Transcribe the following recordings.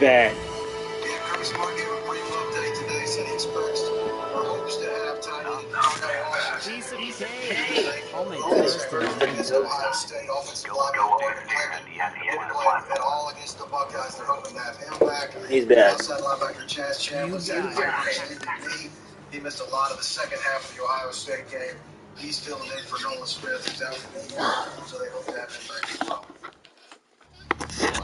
bad. Yeah, Chris Martin gave a brief update today. Said he expects or hopes to have Tiny Piece of cake. I'll make toast in a minute. Ohio State offensive lineman at all against the Buckeyes. They're hoping to have him back. He's bad. Outside linebacker Chaz Chambliss had a extended knee. He missed a lot of the second half of the Ohio State game. He's filling in for Nolan Smith, who's out for the year, so they hope to have him back as well.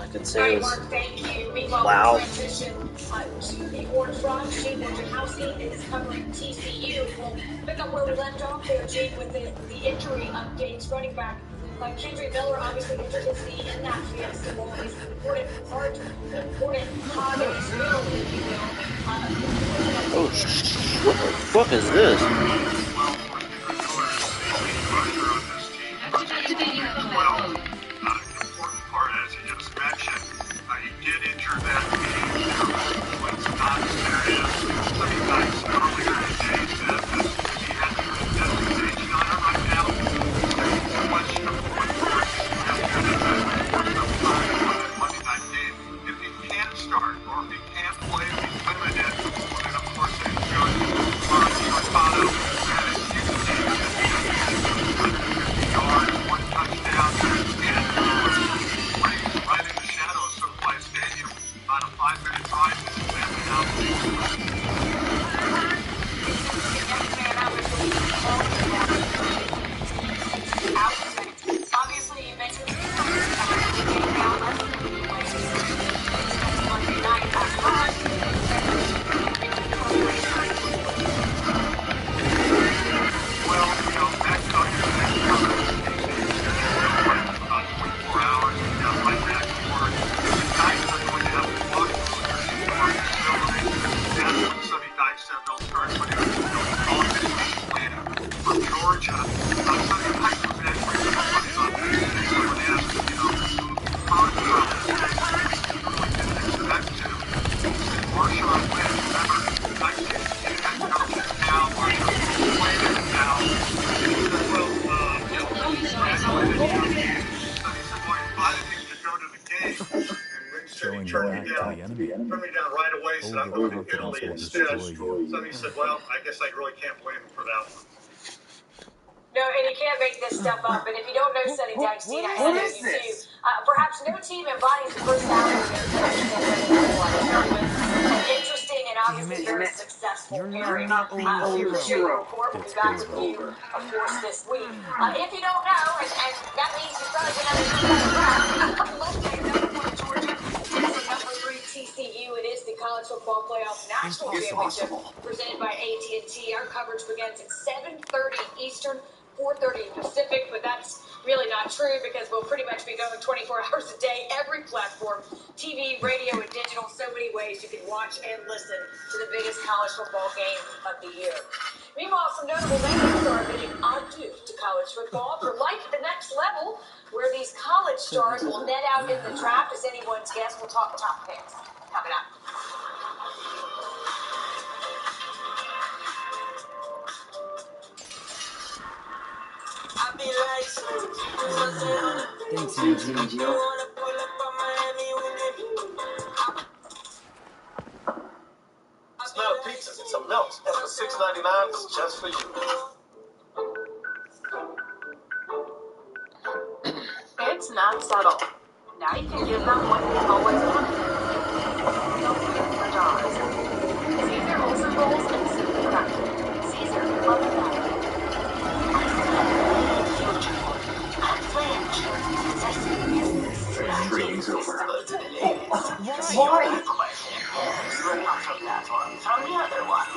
I could say it was Thank you. wow. Transition to the Orange Frog. Gene Wojciechowski is covering TCU. We'll pick up where we left off there, Gene, with the injury updates. Running back Kendry Miller obviously injured his knee in that fiesta ball. He's an important part, important cog in his wheel, if you will. Oh, what the fuck is this? Somebody said, well, I guess I really can't blame him for that one. No, and you can't make this stuff up. And if you don't know Sonny Dykes, I know you do. Perhaps no team embodies the personality of interesting and obviously very successful pairing. Hero Report will be back with you, of course, this week. If you don't know, and that means you probably been Georgia. Number 3 TCU. It is the College Football Playoff National Championship presented by AT&T. Our coverage begins at 7:30 Eastern, 4:30 Pacific, but that's really not true because we'll pretty much be going 24 hours a day, every platform, TV, radio, and digital. So many ways you can watch and listen to the biggest college football game of the year. Meanwhile, some notable names are bidding adieu to college football for life at the next level, where these college stars will net out in the draft as anyone's guess. We'll talk top picks coming up. Thanks, Eugene. Smell pizzas and some milk. For $6.99, it's just for you. It's not subtle. Now you can give them what they've always wanted. No food for dogs. Caesar Olsen rolls and soup production. Caesar, love it that. Training's over. Why? From the other one.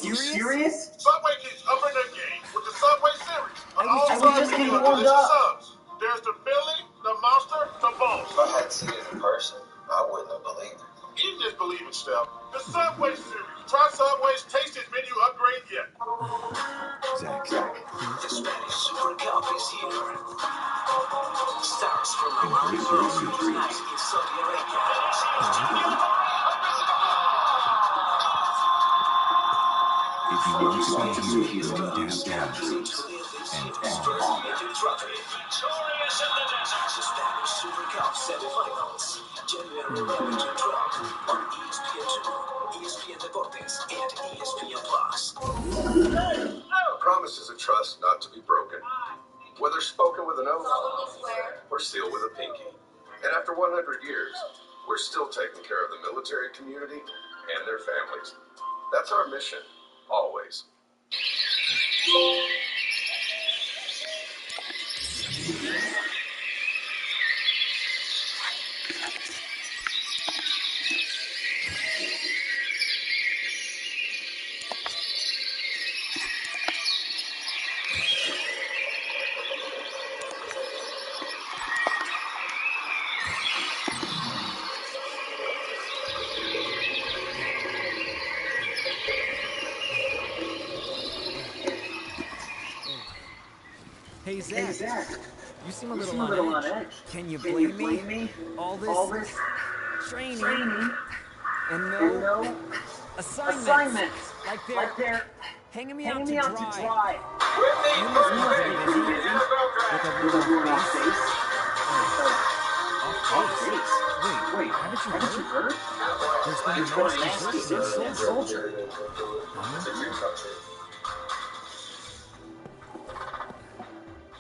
You serious? Subway keeps upping their game with the Subway series. I was just getting warmed up. Subs. There's the Philly, the Monster, the Boss. If I hadn't seen it in person, I wouldn't have believed it. You just believe it, Steph. The Subway series. Try Subway's tastiest menu upgrade yet. Zach. The Spanish Super Cup is here. Stars from around the world tonight in Saudi Arabia. If you want to be here, you need to have tabs. Destroys the engine truck. Victorious in the desert. The Spanish Super Cup semifinals. January 11 to 12 on ESPN2, ESPN Deportes, and ESPN Plus. Promises of trust not to be broken, whether spoken with an oath or sealed with a pinky. And after 100 years, we're still taking care of the military community and their families. That's our mission, always. Hey Zach, you seem a little on edge. Can you blame me? All this training and no assignments. Like they're hanging me out to dry. You must be pretty busy with a little face. Off base. Wait, haven't you heard? There's been a mass desertion in Soldier.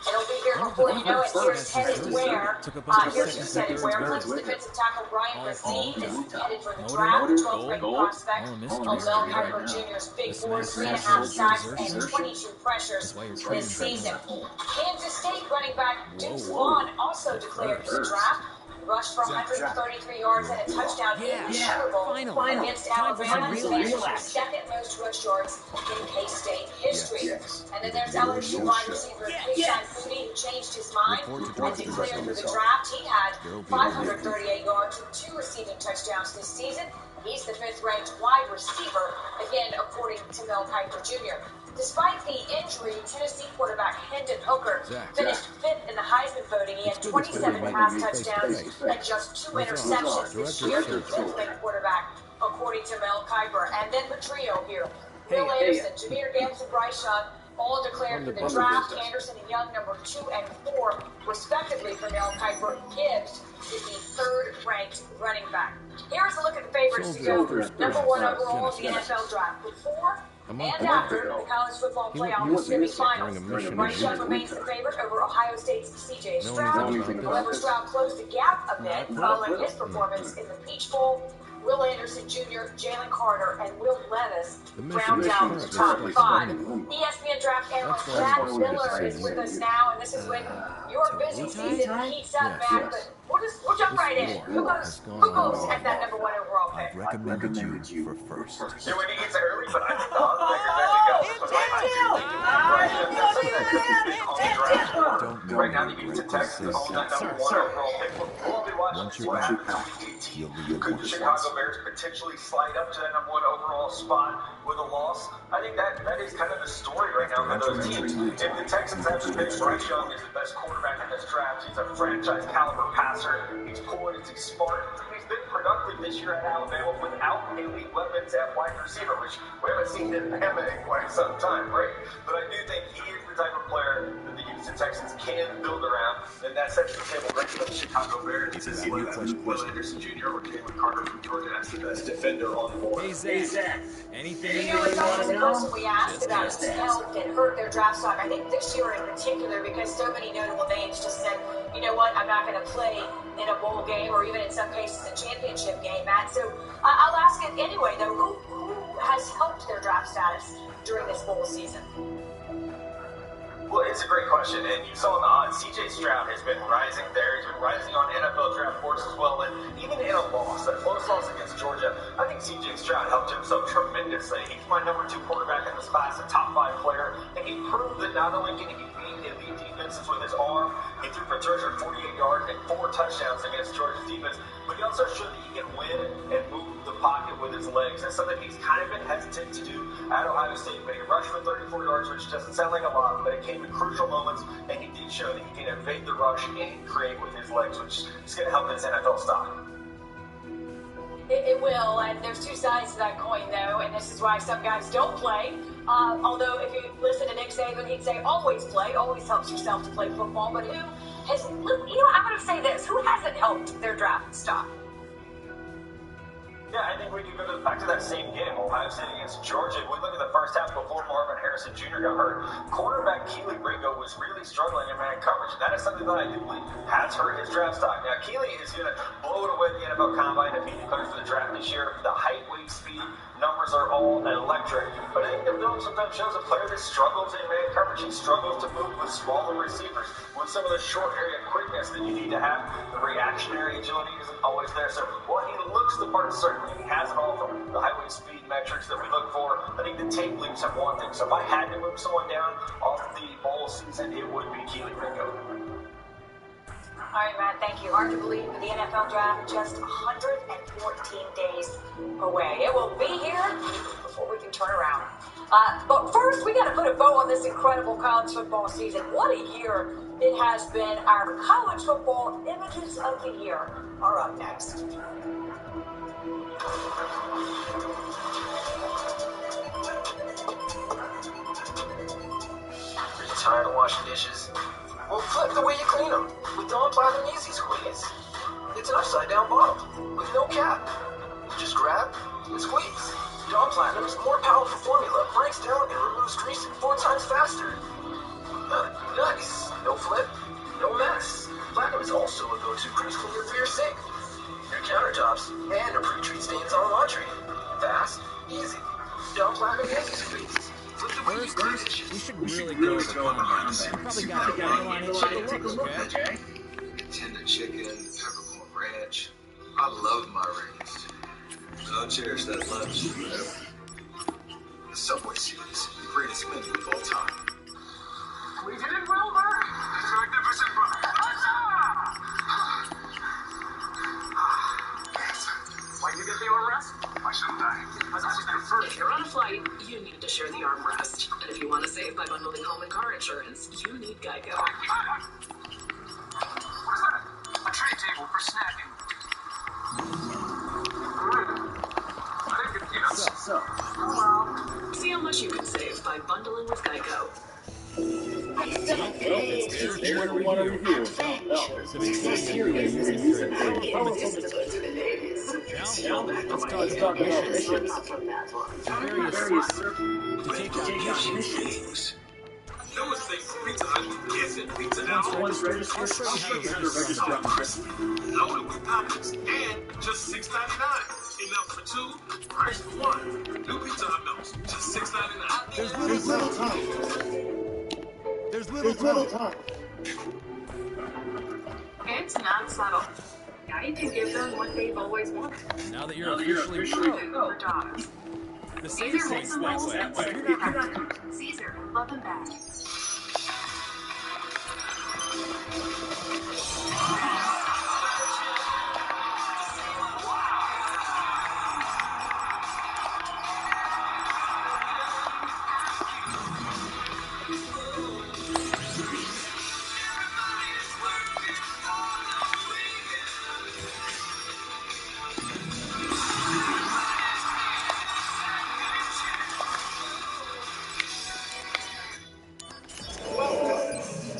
It'll be here before you know it. Here's headed where. Here's who's headed where. Clemson defensive tackle Brian Racine is headed for the draft. 12th ranked prospect. Mel Kiper Jr.'s big board, 3.5 sacks and 22 pressures this season. Kansas State running back Deuce Vaughn also declared for the draft. Rushed for 133 yards and a touchdown in the Sugar Bowl against Alabama, finishing second most rush yards in K-State history. And then there's LSU wide receiver Keyshawn Moody, who changed his mind and declared for the draft. He had 538 yards and 2 receiving touchdowns this season. He's the 5th-ranked wide receiver, again, according to Mel Kiper Jr. Despite the injury, Tennessee quarterback Hendon Hooker finished 5th in the Heisman voting. He had 27 pass touchdowns and just 2 interceptions this year. The 5th-ranked quarterback, according to Mel Kiper. And then the trio here. Will Anderson, Jameer Gibbs, and Bryce Young all declared for the draft. Anderson and Young, number 2 and 4, respectively, for Mel Kiper. Gibbs is the 3rd-ranked running back. Here's a look at the favorites to go number 1 overall in the NFL draft. Before and after the college football playoff semifinals, Bryce Young remains the favorite over Ohio State's C.J. Stroud. However, Stroud closed the gap a bit following his performance in the Peach Bowl. Will Anderson Jr., Jalen Carter, and Will Levis round out the top 5. ESPN draft analyst Brad Miller is with us now, and this is when your busy season heats up, Matt. But we'll jump right in. Who goes at that number 1 overall pick? I've recommended you for first. Yeah, we need to early, but I think the odds makers go. Right now, the Houston Texans hold that number 1 overall pick. We'll be watching what happens. Could the Chicago Bears potentially slide up to that number 1 overall spot with a loss? I think that is kind of the story right now for those teams. If the Texans have to pick, Bryce Young is the best quarterback in this draft. He's a franchise caliber passer. He's poised. He's smart. He's been productive this year at Alabama without elite weapons at wide receiver, which we haven't seen in Alabama in quite some time, right? But I do think he is the type of player that the Houston Texans can build around, and that sets the table great for the Chicago Bears to see whether Will Anderson Jr. or Jalen Carter from Georgia as the best defender on the board. Hey Zach, anything you know, it's always the person we asked about has helped and hurt their draft stock. I think this year in particular, because so many notable names just said, you know what, I'm not going to play in a bowl game or even in some cases a championship game, Matt. So I'll ask it anyway, though. Who has helped their draft status during this bowl season? Well, it's a great question, and you saw in the odds, C.J. Stroud has been rising there. He's been rising on NFL draft boards as well, and even in a loss, that close loss against Georgia, I think C.J. Stroud helped himself tremendously. He's my number 2 quarterback in this class, a top 5 player, and he proved that not only can he beat elite defenses with his arm, he threw for 348 yards and 4 touchdowns against Georgia's defense, but he also showed that he can win and move the pocket with his legs. That's something he's kind of been hesitant to do at Ohio State, but he rushed for 34 yards, which doesn't sound like a lot, but it came in crucial moments, and he did show that he can evade the rush and create with his legs, which is going to help his NFL stock. It will, and there's 2 sides to that coin, though, and this is why some guys don't play. Although, if you listen to Nick Saban Saban, he'd say, always play, always helps yourself to play football. But who has, I'm going to say this, who hasn't helped their draft stock? Yeah, I think we can go back to that same game, Ohio State against Georgia. If we look at the first half before Marvin Harrison Jr. got hurt, cornerback Keely Ringo was really struggling in man coverage. That is something that I do believe has hurt his draft stock. Now, Keely is going to blow it away at the NFL Combine if he declares for the draft this year. The height, weight, speed numbers are all electric. But I think the film sometimes shows a player that struggles in man coverage. He struggles to move with smaller receivers, with some of the short area quickness that you need to have. The reactionary agility isn't always there. So while he looks the part, certainly he has it all from the highway speed metrics that we look for. I think the tape leaves him one thing. So if I had to move someone down off the bowl season, it would be Keely Ringo. All right, Matt, thank you. Hard to believe, but the NFL draft just 114 days away. It will be here before we can turn around. But first, we got to put a bow on this incredible college football season. What a year it has been. Our college football images of the year are up next. Are you tired of washing dishes? Well, flip the way you clean them with Dawn Platinum Easy Squeeze. It's an upside-down bottle with no cap. You just grab and squeeze. Dawn Platinum's more powerful formula breaks down and removes grease 4 times faster. Nice. No flip, no mess. Platinum is also a go-to grease cleaner for your sink, your countertops, and to pre-treat stains on laundry. Fast, easy. Dawn Platinum Easy Squeeze. First, we should really go to the combine. Probably got a handle on it. Take a look, okay? Tender chicken, peppercorn ranch. I love my rings. I'll cherish that lunch. The Subway series, the greatest menu of all time. We did it, Wilbur. Magnificent, brother. Why'd you get the armrest? Why shouldn't I? If you're on a flight, you need to share the armrest. And if you want to save by bundling home and car insurance, you need Geico. What is that? A tray table for snacking. I didn't get peanuts. Oh well. See how much you can save by bundling with Geico. Now, let's talk about missions. To take on missions. No mistake for Pizza Hut. Yes, and Pizza Hut. Once registered, I'll show you how to register on the Loaded with toppings and just $6.99. Enough for 2, price for 1. New Pizza Hut meals, just $6.99. There's little time. There's little time. It's not subtle. Now you can give them what they've always wanted. Now that you're officially pro, For dogs. the Caesar same makes them that all way. sense. If you're not Caesar, love them back.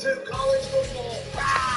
To college football.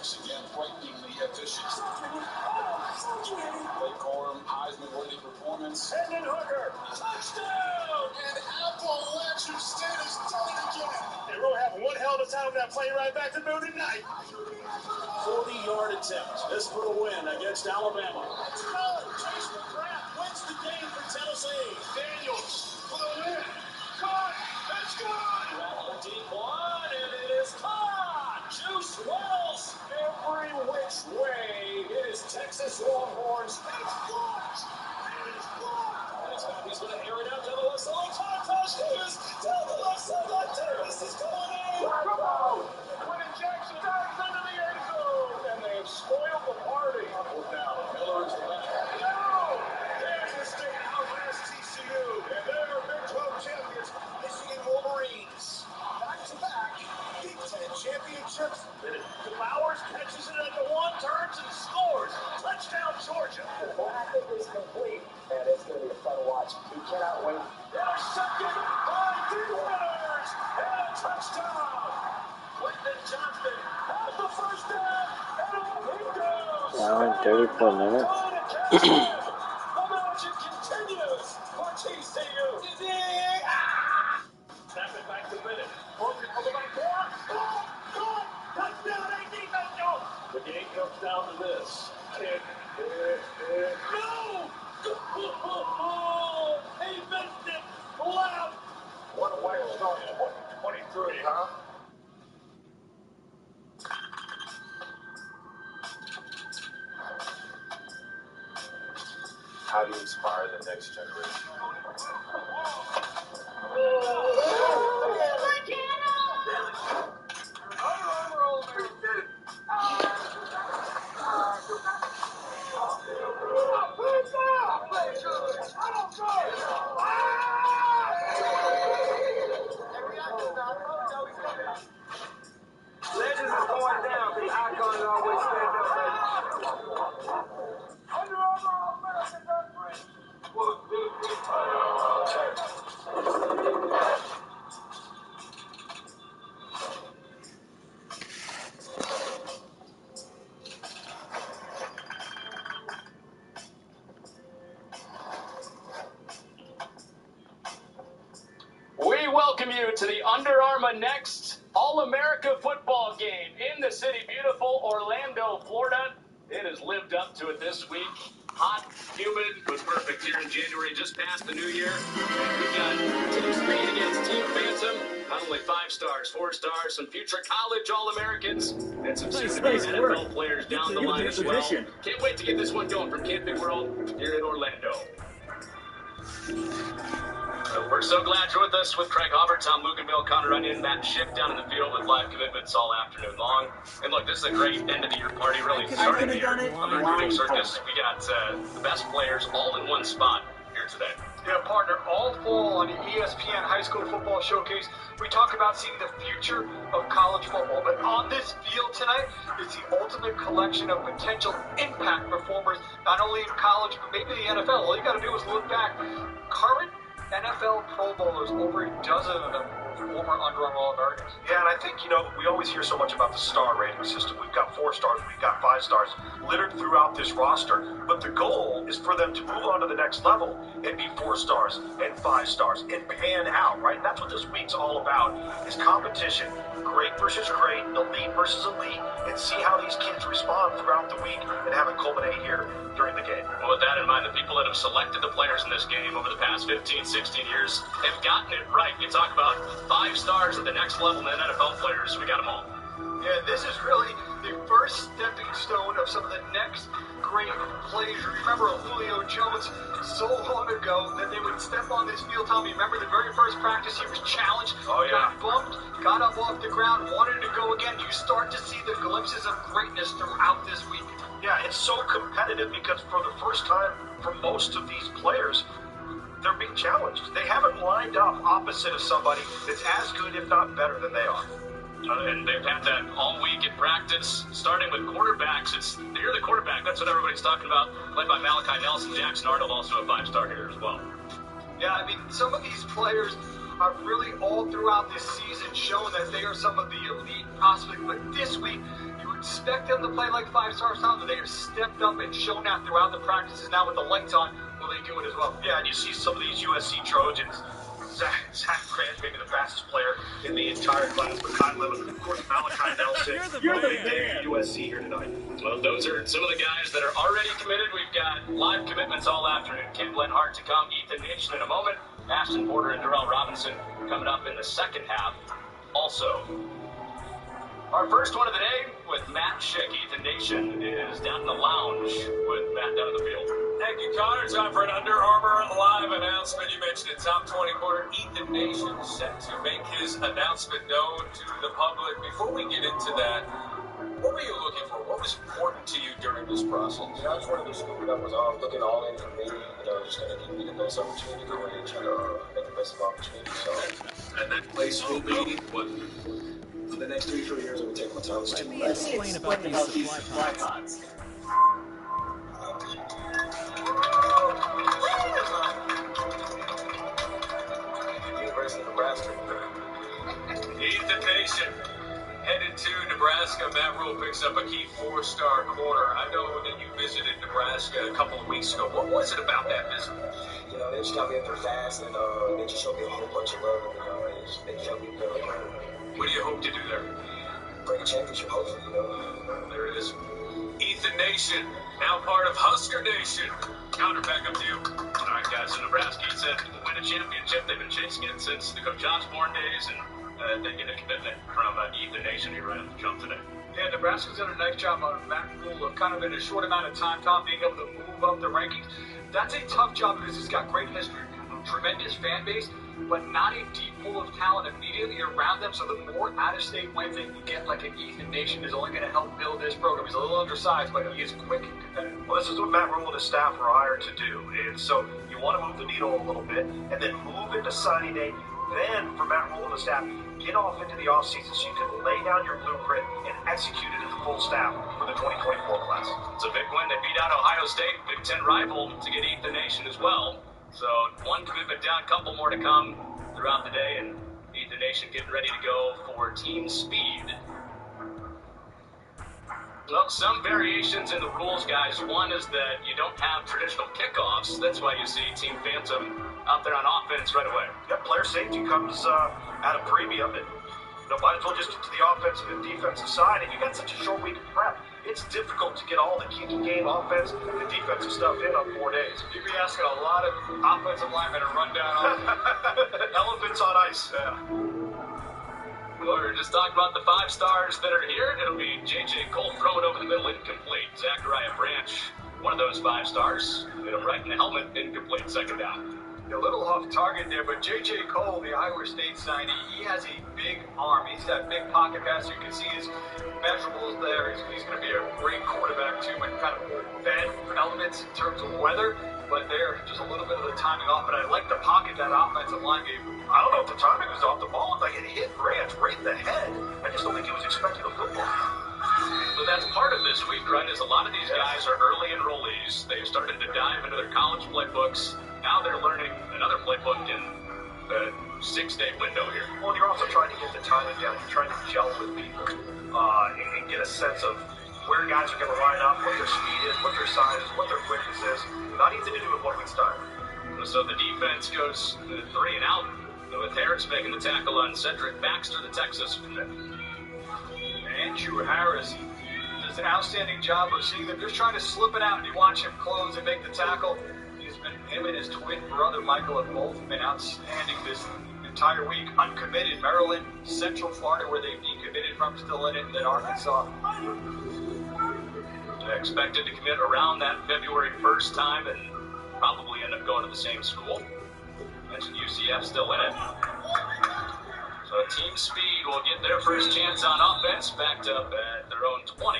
once again frighteningly efficient. Lacorn, Heisman-worthy performance. Hendon Hooker, touchdown! And Appalachian State has done it again. And we'll have one hell of a time with that plane right back to Boone tonight. 40-yard attempt. This for the win against Alabama. Let's go! Chase McGrath wins the game for Tennessee. Daniels for the win. Caught! It's good! The deep one, and it is caught! Juice Wells! Every which way. It is Texas Longhorns. It's blocked! It is blocked! He's going to air it out down the left side. Tosh Davis down the left side. Davis is going in. Come on! When injection dives into the end zone. And they have spoiled the party. Now, Miller is back. No! Kansas State outlasts TCU. And they're Big 12 champions. Michigan Wolverines. Back-to-back Big 10 championships. Flowers catches it at the one, turns and scores. Touchdown, Georgia. The graphic is complete, and it's going to be a fun watch. We cannot wait. Intercepted by the winners, and a touchdown. Quentin Johnston has the first down, and off he goes. Now in 34 minutes. The magic continues for TCU. Snap it back to Bennett. Broken over by four. Touchdown, AD Mitchell. The game comes down to this. Kick. No! He missed it. Left. What a way to start 23, huh? How do you inspire the next generation? Legends is going down because icons always stand up. Under Armour All-American done free. We welcome you to the Under Armour Next All-America football game in the city, beautiful Orlando, Florida. It has lived up to it this week. Hot, humid, was perfect here in January, just past the new year. We've got Team Speed against Team Phantom. Not only 5 stars, 4 stars, some future college All-Americans, and some soon-to-be NFL players down the line as well. Can't wait to get this one going from Camping World here in Orlando. We're so glad you're with us with Craig Hubbard, Tom Luganville, Connor Onion, Matt Schiff down in the field with live commitments all afternoon long. And look, this is a great end of the year party, really starting the year on the recruiting circus. We got the best players all in one spot here today. Yeah, partner, all fall on the ESPN High School Football Showcase. We talk about seeing the future of college football, but on this field tonight is the ultimate collection of potential impact performers, not only in college, but maybe the NFL. All you got to do is look back. Current NFL Pro Bowlers, over a dozen of them former Under Armour All-Americans. Yeah, and I think, we always hear so much about the star rating system. We've got 4 stars, we've got 5 stars littered throughout this roster. But the goal is for them to move on to the next level and be 4 stars and 5 stars and pan out, right? And that's what this week's all about, is competition. Great versus great, elite versus elite, and see how these kids respond throughout the week and have it culminate here during the game. Well, with that in mind, the people that have selected the players in this game over the past 15, 16 years have gotten it right. You talk about 5 stars at the next level and NFL players, we got them all. Yeah, this is really the first stepping stone of some of the next great plays. Remember Julio Jones so long ago that they would step on this field, Tommy. Remember the very first practice he was challenged, got bumped, got up off the ground, wanted to go again. You start to see the glimpses of greatness throughout this week. Yeah, it's so competitive because for the first time for most of these players, they're being challenged. They haven't lined up opposite of somebody that's as good, if not better, than they are. And they've had that all week in practice, starting with quarterbacks. You're the quarterback. That's what everybody's talking about. Led by Malachi Nelson, Jackson Arnold, also a 5-star hitter as well. Yeah, I mean, some of these players are really all throughout this season shown that they are some of the elite prospects. But this week, you were expect them to play like 5-star stars. They have stepped up and shown that throughout the practices. Now with the lights on, will they do it as well? Yeah, and you see some of these USC Trojans. Zach Grant, maybe the fastest player in the entire class, but Kyle Lemon, and of course Malachi Nelson. You're the big day for USC here tonight. Well, those are some of the guys that are already committed. We've got live commitments all afternoon. Kim Hart to come, Ethan Nation in a moment. Ashton Porter and Darrell Robinson coming up in the second half. Also, our first one of the day with Matt Schick. Ethan Nation is down in the lounge with Matt down in the field. Thank you, Connor. Time for an Under Armour live announcement. You mentioned it, top 20 corner Ethan Nation set to make his announcement known to the public. Before we get into that, what were you looking for? What was important to you during this process? I just wanted to scoop it up. Was looking all in for me. Just going to give me the best opportunity to go in and try to make the best of opportunity. So, and that place will be what? For the next 3-4 years, I would take my time. Let me explain about these supply pods. University of Nebraska. Ethan Nation headed to Nebraska. Matt Rule picks up a key 4-star corner. I know that you visited Nebraska a couple of weeks ago. What was it about that visit? They just got me up there fast, and they just showed me a whole bunch of love. And they showed me good. What do you hope to do there? Bring a championship, hopefully. There it is. Ethan Nation, now part of Husker Nation. Counter back up to you. All right, guys. So Nebraska, he said, win a championship. They've been chasing it since the Coach Osborne days, and they get a commitment from Ethan Nation here right off the jump today. Yeah, Nebraska's done a nice job on Matt Rule of kind of in a short amount of time, Tom, being able to move up the rankings. That's a tough job because he's got great history, tremendous fan base, but not a deep pool of talent immediately around them. So the more out-of-state wins they can get, like an Ethan Nation, is only going to help build this program. He's a little undersized, but he is quick and competitive. Well, this is what Matt Rule and his staff were hired to do. And so you want to move the needle a little bit and then move into signing day. Then, for Matt Rule and the staff, get off into the offseason so you can lay down your blueprint and execute it as a full staff for the 2024 class. It's a big win. They beat out Ohio State, Big Ten rival, to get Ethan Nation as well. So one commitment down, couple more to come throughout the day, and Ethan Nation getting ready to go for team speed. Well, some variations in the rules, guys. One is that you don't have traditional kickoffs. That's why you see Team Phantom out there on offense right away. Yep, player safety comes at a premium, and might as well just get to the offensive and defensive side. And you got such a short week of prep. It's difficult to get all the kicking game, offense, and defensive stuff in on 4 days. You'd be asking a lot of offensive linemen to run down on elephants on ice. Yeah. Well, we were just talking about the 5 stars that are here. It'll be J.J. Cole throwing over the middle, incomplete. Zachariah Branch, one of those 5 stars. Hit him right in the helmet, incomplete, second down. A little off target there, but J.J. Cole, the Iowa State signee, he has a big arm. He's got big pocket passer. You can see his measurables there. He's going to be a great quarterback, too, and kind of fed elements in terms of weather. But there, just a little bit of the timing off. But I like the pocket that offensive line gave him. I don't know if the timing was off. The ball looked like it hit Branch right in the head. I just don't think he was expecting a football. So that's part of this week, right, is a lot of these guys are early enrollees. They've started to dive into their college playbooks. Now they're learning another playbook in the 6-day window here. Well, you're also trying to get the timing down. You're trying to gel with people and get a sense of where guys are going to line up, what their speed is, what their size is, what their quickness is. Not easy to do in 1 week's time. So the defense goes 3 and out, with Harris making the tackle on Cedric Baxter, the Texas commit. Andrew Harris does an outstanding job of seeing them just trying to slip it out, and you watch him close and make the tackle. Him and his twin brother Michael have both been outstanding this entire week. Uncommitted. Maryland, Central Florida, where they've decommitted from, still in it, and then Arkansas. Expected to commit around that February 1st time and probably end up going to the same school. Mentioned UCF still in it. So Team Speed will get their first chance on offense, backed up at their own 20.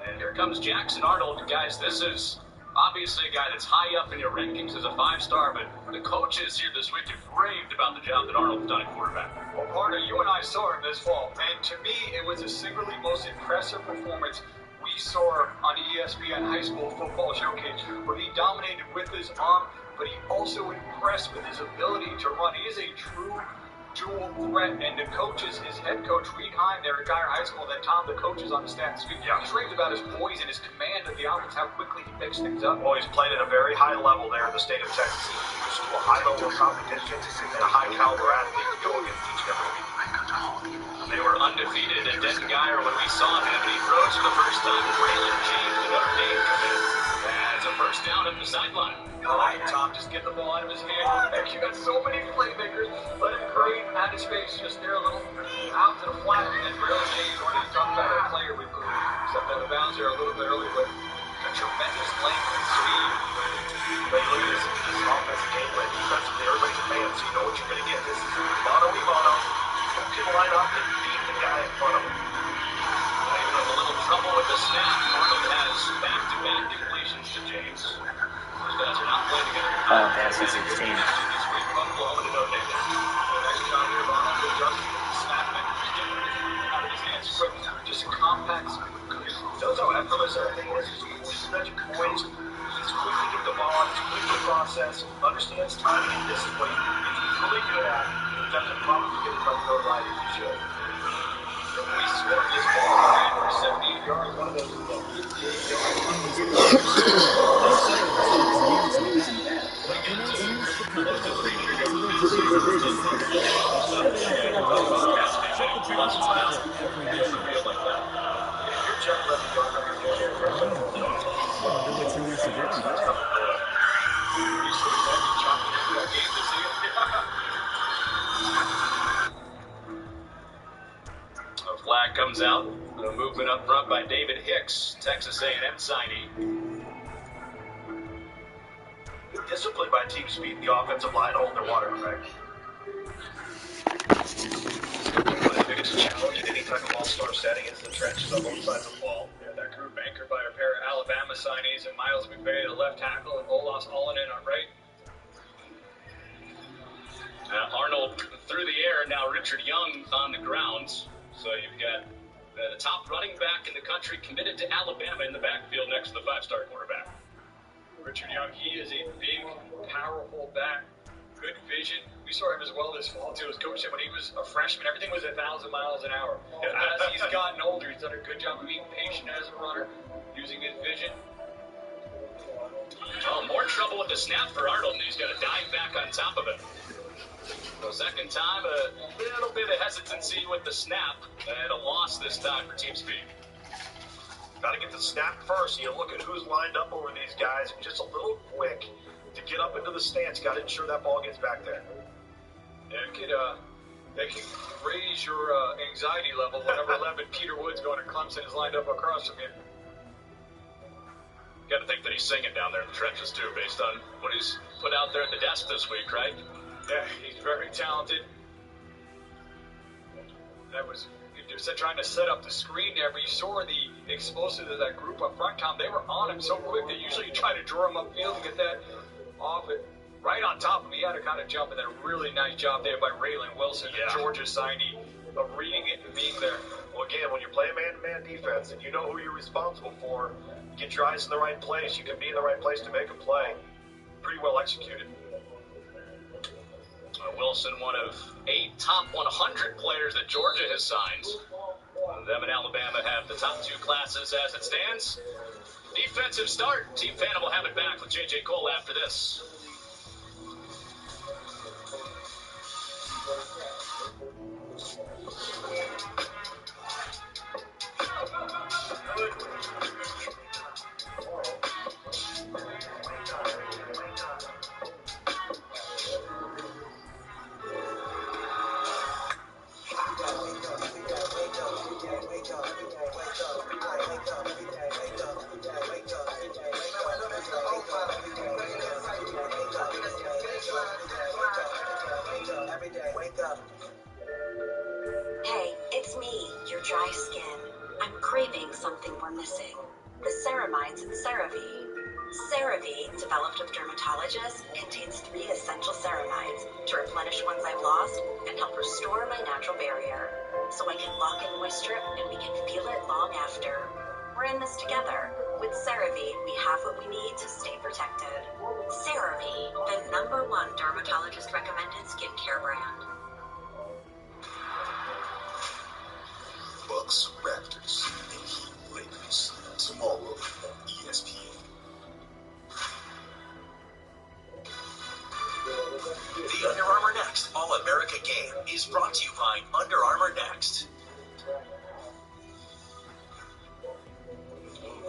And here comes Jackson Arnold. Guys, this is obviously a guy that's high up in your rankings as a 5-star, but the coaches here this week have raved about the job that Arnold's done at quarterback. Well, Parker, you and I saw him this fall, and to me, it was the singularly most impressive performance we saw on the ESPN High School Football Showcase, where he dominated with his arm, but he also impressed with his ability to run. He is a true dual threat, and the coaches, his head coach, Reed Heim there at Geyer High School, and then Tom, the coach, is on the stats. He raves about his poise and his command of the offense, how quickly he picks things up. Well, he's played at a very high level there in the state of Texas. He's used to a high level of competition and a high caliber athlete to go against each and every week. They were undefeated at Denton Geyer when we saw him, and he throws for the first time as Raylan James, the Notre Dame commit. That's a first down at the sideline. All right, Tom, just get the ball out of his hand. And you got so many playmakers. Let him create at his face, just there a little out to the flat. And Raylan James, when he's talking about a player, we stepped out of bounds there a little bit early, but a tremendous length and speed. But look at this offensive game plan. Defensively, everybody's a man, so you know what you're going to get. This is mono-e-mono. You can line up and beat the guy in front of him. Even with a little trouble with the snap, Arnold has back-to-back completions to James. Those guys are not playing together. Fantasy 16. This week, Oklahoma to Notre Dame. Nice job here, Arnold. Adjusting the snap and getting it out of his hands quick. Just a compact. Knows how effortless everything is. He's such a poised. He's quick to get the ball on. He's quick to process. Understands timing and discipline. He's really good at it. Doesn't probably get it like right as he should. We scored this ball ran for 78 yards. One of those is about 58 A flag comes out. A movement up front by David Hicks, Texas A&M signee. Disciplined by team speed, the offensive line holding their water, right? The biggest challenge in any type of all-star setting is the trenches on both sides of the ball. Yeah, that group anchored by a pair of Alabama signees and Miles McVay, the left tackle, and Olas Allanen on right. Arnold through the air, now Richard Young on the ground. So you've got the top running back in the country committed to Alabama in the backfield next to the five-star quarterback. Richard Young, he is a big, powerful back, good vision. We saw him as well this fall, too. His coach said when he was a freshman, everything was 1,000 miles an hour. As he's gotten older, he's done a good job of being patient as a runner, using his vision. Oh, more trouble with the snap for Arnold, and he's got to dive back on top of it. So second time, a little bit of hesitancy with the snap, and a loss this time for team speed. Got to get the snap first. You look at who's lined up over these guys. Just a little quick to get up into the stance. Got to ensure that ball gets back there. Yeah, it can raise your anxiety level when number 11 Peter Woods going to Clemson is lined up across from you. Got to think that he's singing down there in the trenches too, based on what he's put out there at the desk this week, right? Yeah, he's very talented. That was just trying to set up the screen there, but you saw the explosiveness of that group up front, Tom. They were on him so quick. They usually try to draw him upfield and get that off it. Right on top of him, he had to kind of jump, and then a really nice job there by Raylan Wilson, the Georgia signee, of reading it and being there. Well, again, when you're playing man-to-man defense and you know who you're responsible for, get your eyes in the right place. You can be in the right place to make a play. Pretty well executed. Wilson, one of 8 top 100 players that Georgia has signed. Them and Alabama have the top 2 classes as it stands. Defensive start. Team Phantom will have it back with J.J. Cole after this. Hey, it's me, your dry skin. I'm craving something we're missing. The ceramides CeraVe. CeraVe, developed with dermatologists, contains 3 essential ceramides to replenish ones I've lost and help restore my natural barrier. So I can lock in moisture and we can feel it long after. We're in this together. With CeraVe, we have what we need to stay protected. CeraVe, the #1 dermatologist recommended skincare brand. Bucks, Raptors, and Heat Lakers. Tomorrow on ESPN. The Under Armour Next All-America Game is brought to you by Under Armour Next.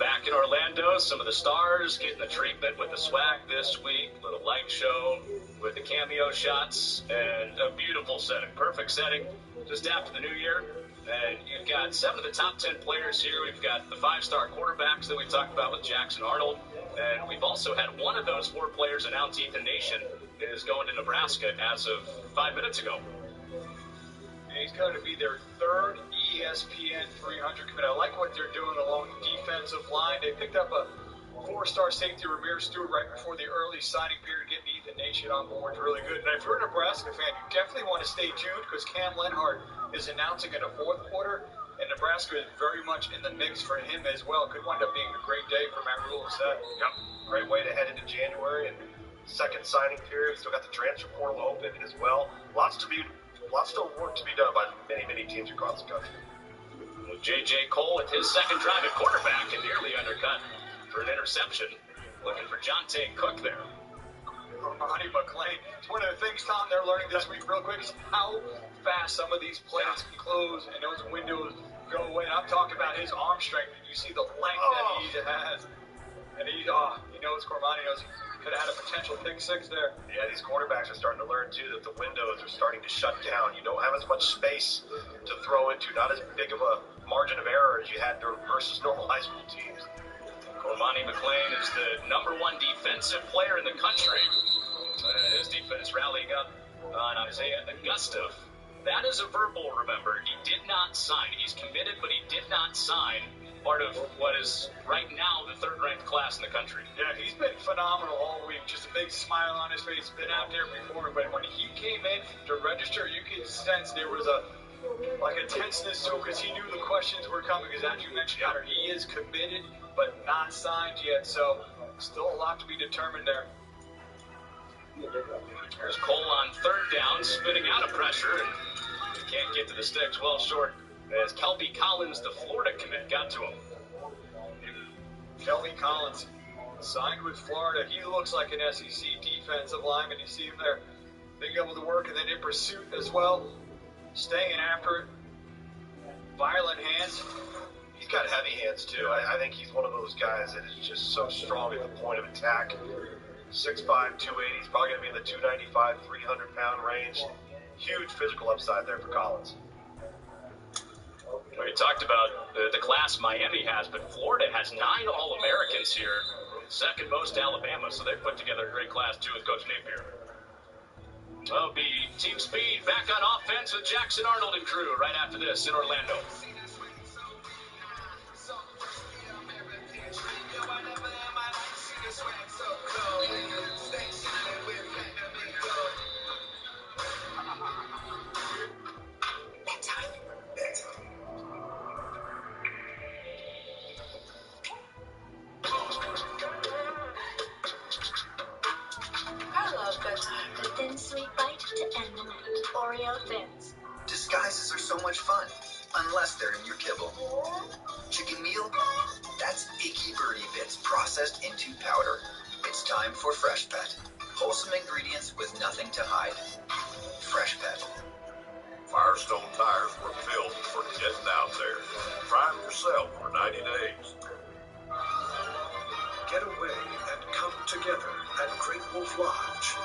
Back in Orlando, some of the stars getting the treatment with the swag this week. Little light show with the cameo shots and a beautiful setting. Perfect setting just after the new year. And you've got 7 of the top 10 players here. We've got the 5-star quarterbacks that we talked about with Jackson Arnold. And we've also had one of those 4 players announce Ethan Nation is going to Nebraska as of 5 minutes ago. He's going to be their 3rd ESPN 300 commit. I like what they're doing along the defensive line. They picked up a 4-star safety, Ramirez Stewart, right before the early signing period, getting Ethan Nation on board. Really good. And if you're a Nebraska fan, you definitely want to stay tuned because Cam Lenhart is announcing in the 4th quarter, and Nebraska is very much in the mix for him as well. Could wind up being a great day for Matt Rhule and Seth. Yep, great way to head into January and second signing period. Still got the transfer portal open as well. Lots of work to be done by many teams across the country. With J.J. Cole at his second drive at quarterback and nearly undercut for an interception. Looking for Jonte Cook there. Ronnie McClain. It's one of the things, Tom, they're learning this week real quick is how fast some of these plays can close and those windows go away. And I'm talking about his arm strength. You see the length that he has. And he knows Cormani knows he could have had a potential pick 6 there. Yeah, these quarterbacks are starting to learn, too, that the windows are starting to shut down. You don't have as much space to throw into, not as big of a margin of error as you had versus normal high school teams. Cormani McClain is the number 1 defensive player in the country. His defense rallying up on Isaiah Augusta. That is a verbal, remember. He did not sign. He's committed, but he did not sign part of what is right now the 3rd-ranked class in the country. Yeah, he's been phenomenal all week. Just a big smile on his face. Been out there before, but when he came in to register, you could sense there was a tenseness to it because he knew the questions were coming. Because as you mentioned, Hunter, he is committed but not signed yet. So still a lot to be determined there. There's Cole on 3rd down, spinning out of pressure, and can't get to the sticks. Well short as Kelby Collins, the Florida commit, got to him. Kelby Collins signed with Florida. He looks like an SEC defensive lineman. You see him there being able to work and then in pursuit as well, staying after it. Violent hands. He's got heavy hands, too. I think he's one of those guys that is just so strong at the point of attack. 6'5", 280. He's probably going to be in the 295, 300-pound range. Huge physical upside there for Collins. We talked about the class Miami has, but Florida has 9 All-Americans here, 2nd most Alabama, so they've put together a great class, too, with Coach Napier. Well, be team speed back on offense with Jackson Arnold and crew right after this in Orlando. A thin, sweet bite to end the night. Oreo Thins. Disguises are so much fun, unless they're in your kibble. Chicken meal? That's icky birdie bits processed into powder. It's time for Fresh Pet. Wholesome ingredients with nothing to hide. Fresh Pet. Firestone tires were built for getting out there. Try them yourself for 90 days. Get away and come together at Great Wolf Lodge.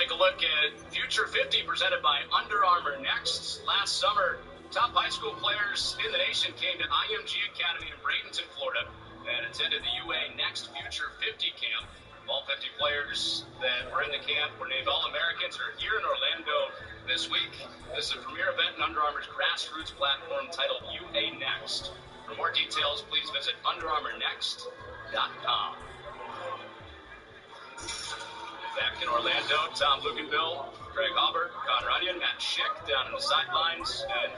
take a look at Future 50 presented by Under Armour next. Last summer, top high school players in the nation came to IMG Academy in Bradenton, Florida, and attended the UA Next Future 50 camp. All 50 players that were in the camp were named All-Americans are here in Orlando this week. This is a premier event in Under Armour's grassroots platform titled UA Next. For more details, please visit UnderArmourNext.com. Back in Orlando, Tom Luganville, Craig Aubert, Connor Onion, Matt Schick down in the sidelines, and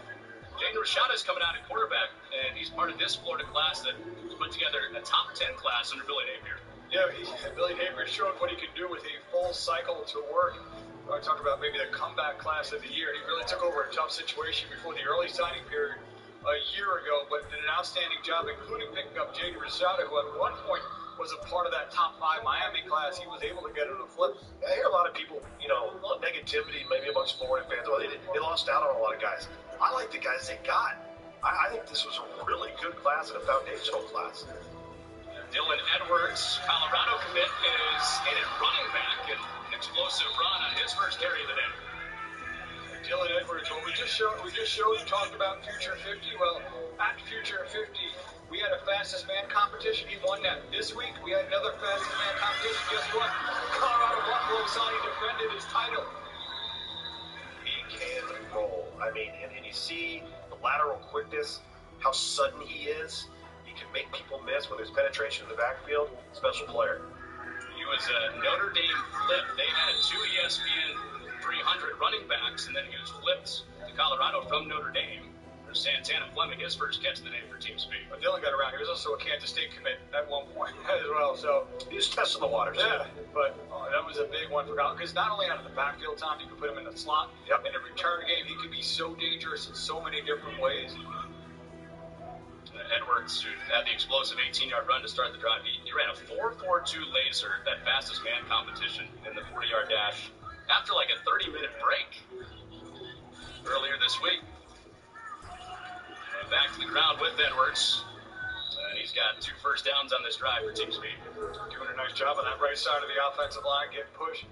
Jaden Rashada is coming out at quarterback, and he's part of this Florida class that put together a top 10 class under Billy Napier. Yeah, Billy Napier showed what he could do with a full cycle to work. I talked about maybe the comeback class of the year. He really took over a tough situation before the early signing period a year ago, but did an outstanding job, including picking up Jaden Rashada, who at one point was a part of that top 5 Miami class. He was able to get it a flip. I hear a lot of people, a lot of negativity maybe amongst Florida fans. Well, they lost out on a lot of guys. I like the guys they got. I think this was a really good class and a foundational class. Dylan Edwards, Colorado commit, is in at running back, and an explosive run on his first carry of the day. Dylan Edwards, well, we just talked about Future 50. Well, at Future 50, we had a fastest man competition. He won that. This week, we had another fastest man competition. Guess what? Colorado Buffalo Sonny defended his title. He can roll. I mean, and you see the lateral quickness, how sudden he is. He can make people miss with his penetration in the backfield. Special player. He was a Notre Dame flip. They had 2 ESPN 300 running backs, and then he was flipped to Colorado from Notre Dame. There's Santana Fleming, his first catch of the day for team speed. But Dylan got around. He was also a Kansas State commit at one point as well. So he was testing the waters. Yeah, but that was a big one for Colorado, because not only out of the backfield, Tom, you could put him in the slot. Yep. In a return game, he could be so dangerous in so many different ways. Edwards, who had the explosive 18-yard run to start the drive, he ran a 4.42 laser, that fastest man competition in the 40-yard dash, after like a 30-minute break earlier this week. Back to the ground with Edwards. And he's got 2 first downs on this drive for team speed. Doing a nice job on that right side of the offensive line, getting pushed.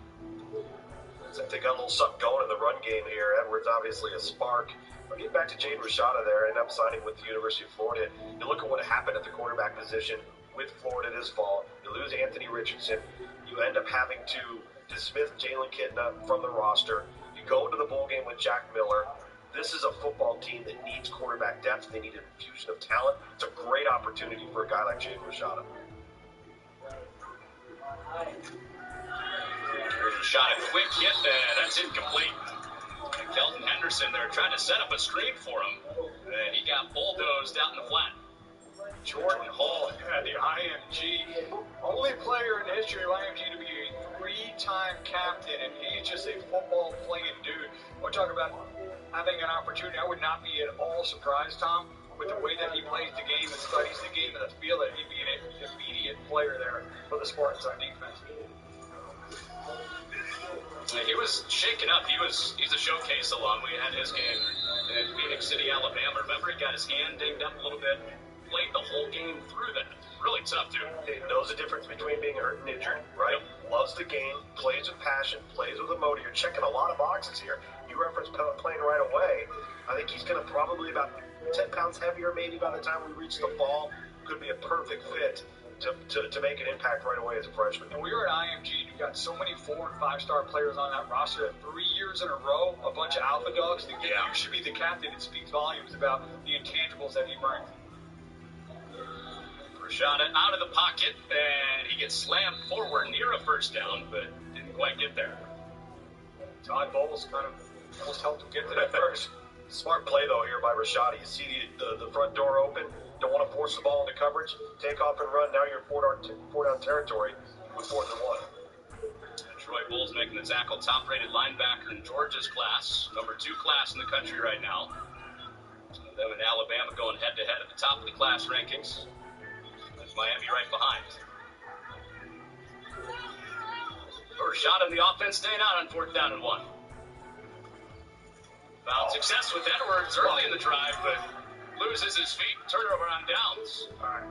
They got a little something going in the run game here. Edwards obviously a spark. But getting back to Jaden Rashada there, end up signing with the University of Florida. You look at what happened at the quarterback position with Florida this fall. You lose Anthony Richardson. You end up having to dismiss Jalen Kitna from the roster. You go into the bowl game with Jack Miller. This is a football team that needs quarterback depth. They need an infusion of talent. It's a great opportunity for a guy like Jaden Rashada. Here's a shot, a quick hit, that's incomplete. Kelton Henderson there trying to set up a screen for him, and he got bulldozed out in the flat. Jordan Hall, the IMG, only player in the history of IMG to be a 3-time captain, and he's just a football-playing dude. We're talking about having an opportunity. I would not be at all surprised, Tom, with the way that he plays the game and studies the game in the field, that he'd be an immediate player there for the Spartans on defense. He was shaken up. He's a showcase alum. We had his game in Phoenix City, Alabama. Remember, he got his hand dinged up a little bit. Played the whole game through that. Really tough, dude. He knows the difference between being hurt and injured, right? Yep. Loves the game, plays with passion, plays with emotion. You're checking a lot of boxes here. You referenced playing right away. I think he's going to probably about 10 pounds heavier maybe by the time we reach the fall. Could be a perfect fit to make an impact right away as a freshman. And we were at IMG, and you've got so many 4- and 5-star players on that roster. 3 years in a row, a bunch of alpha dogs. You should be the captain. It speaks volumes about the intangibles that he brings. Rashada out of the pocket, and he gets slammed forward near a first down, but didn't quite get there. Todd Bowles kind of almost helped him get to that first. Smart play, though, here by Rashada. You see the front door open. Don't want to force the ball into coverage. Take off and run. Now you're in 4-down territory with 4th and 1. And Troy Bowles making the tackle, top-rated linebacker in Georgia's class, number 2 class in the country right now. And them in Alabama going head-to-head at the top of the class rankings. That's Miami right behind. Rashada in the offense staying out on 4th down and 1. Found success with Edwards early in the drive, but loses his feet. Turnover on downs. All right.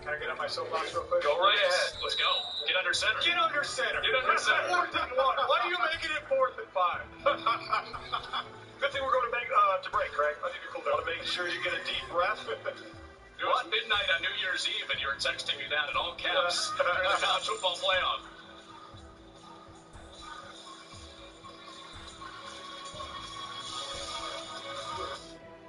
Can I get on my soapbox real quick? Go right ahead. Let's go. Get under center. Get under center. Get under center. 4th and 1. Why are you making it 4th and 5? Good thing we're going to break, Craig. I think you're cool down to make sure you get a deep breath. It was midnight on New Year's Eve, and you were texting me that in all caps during the college football playoff.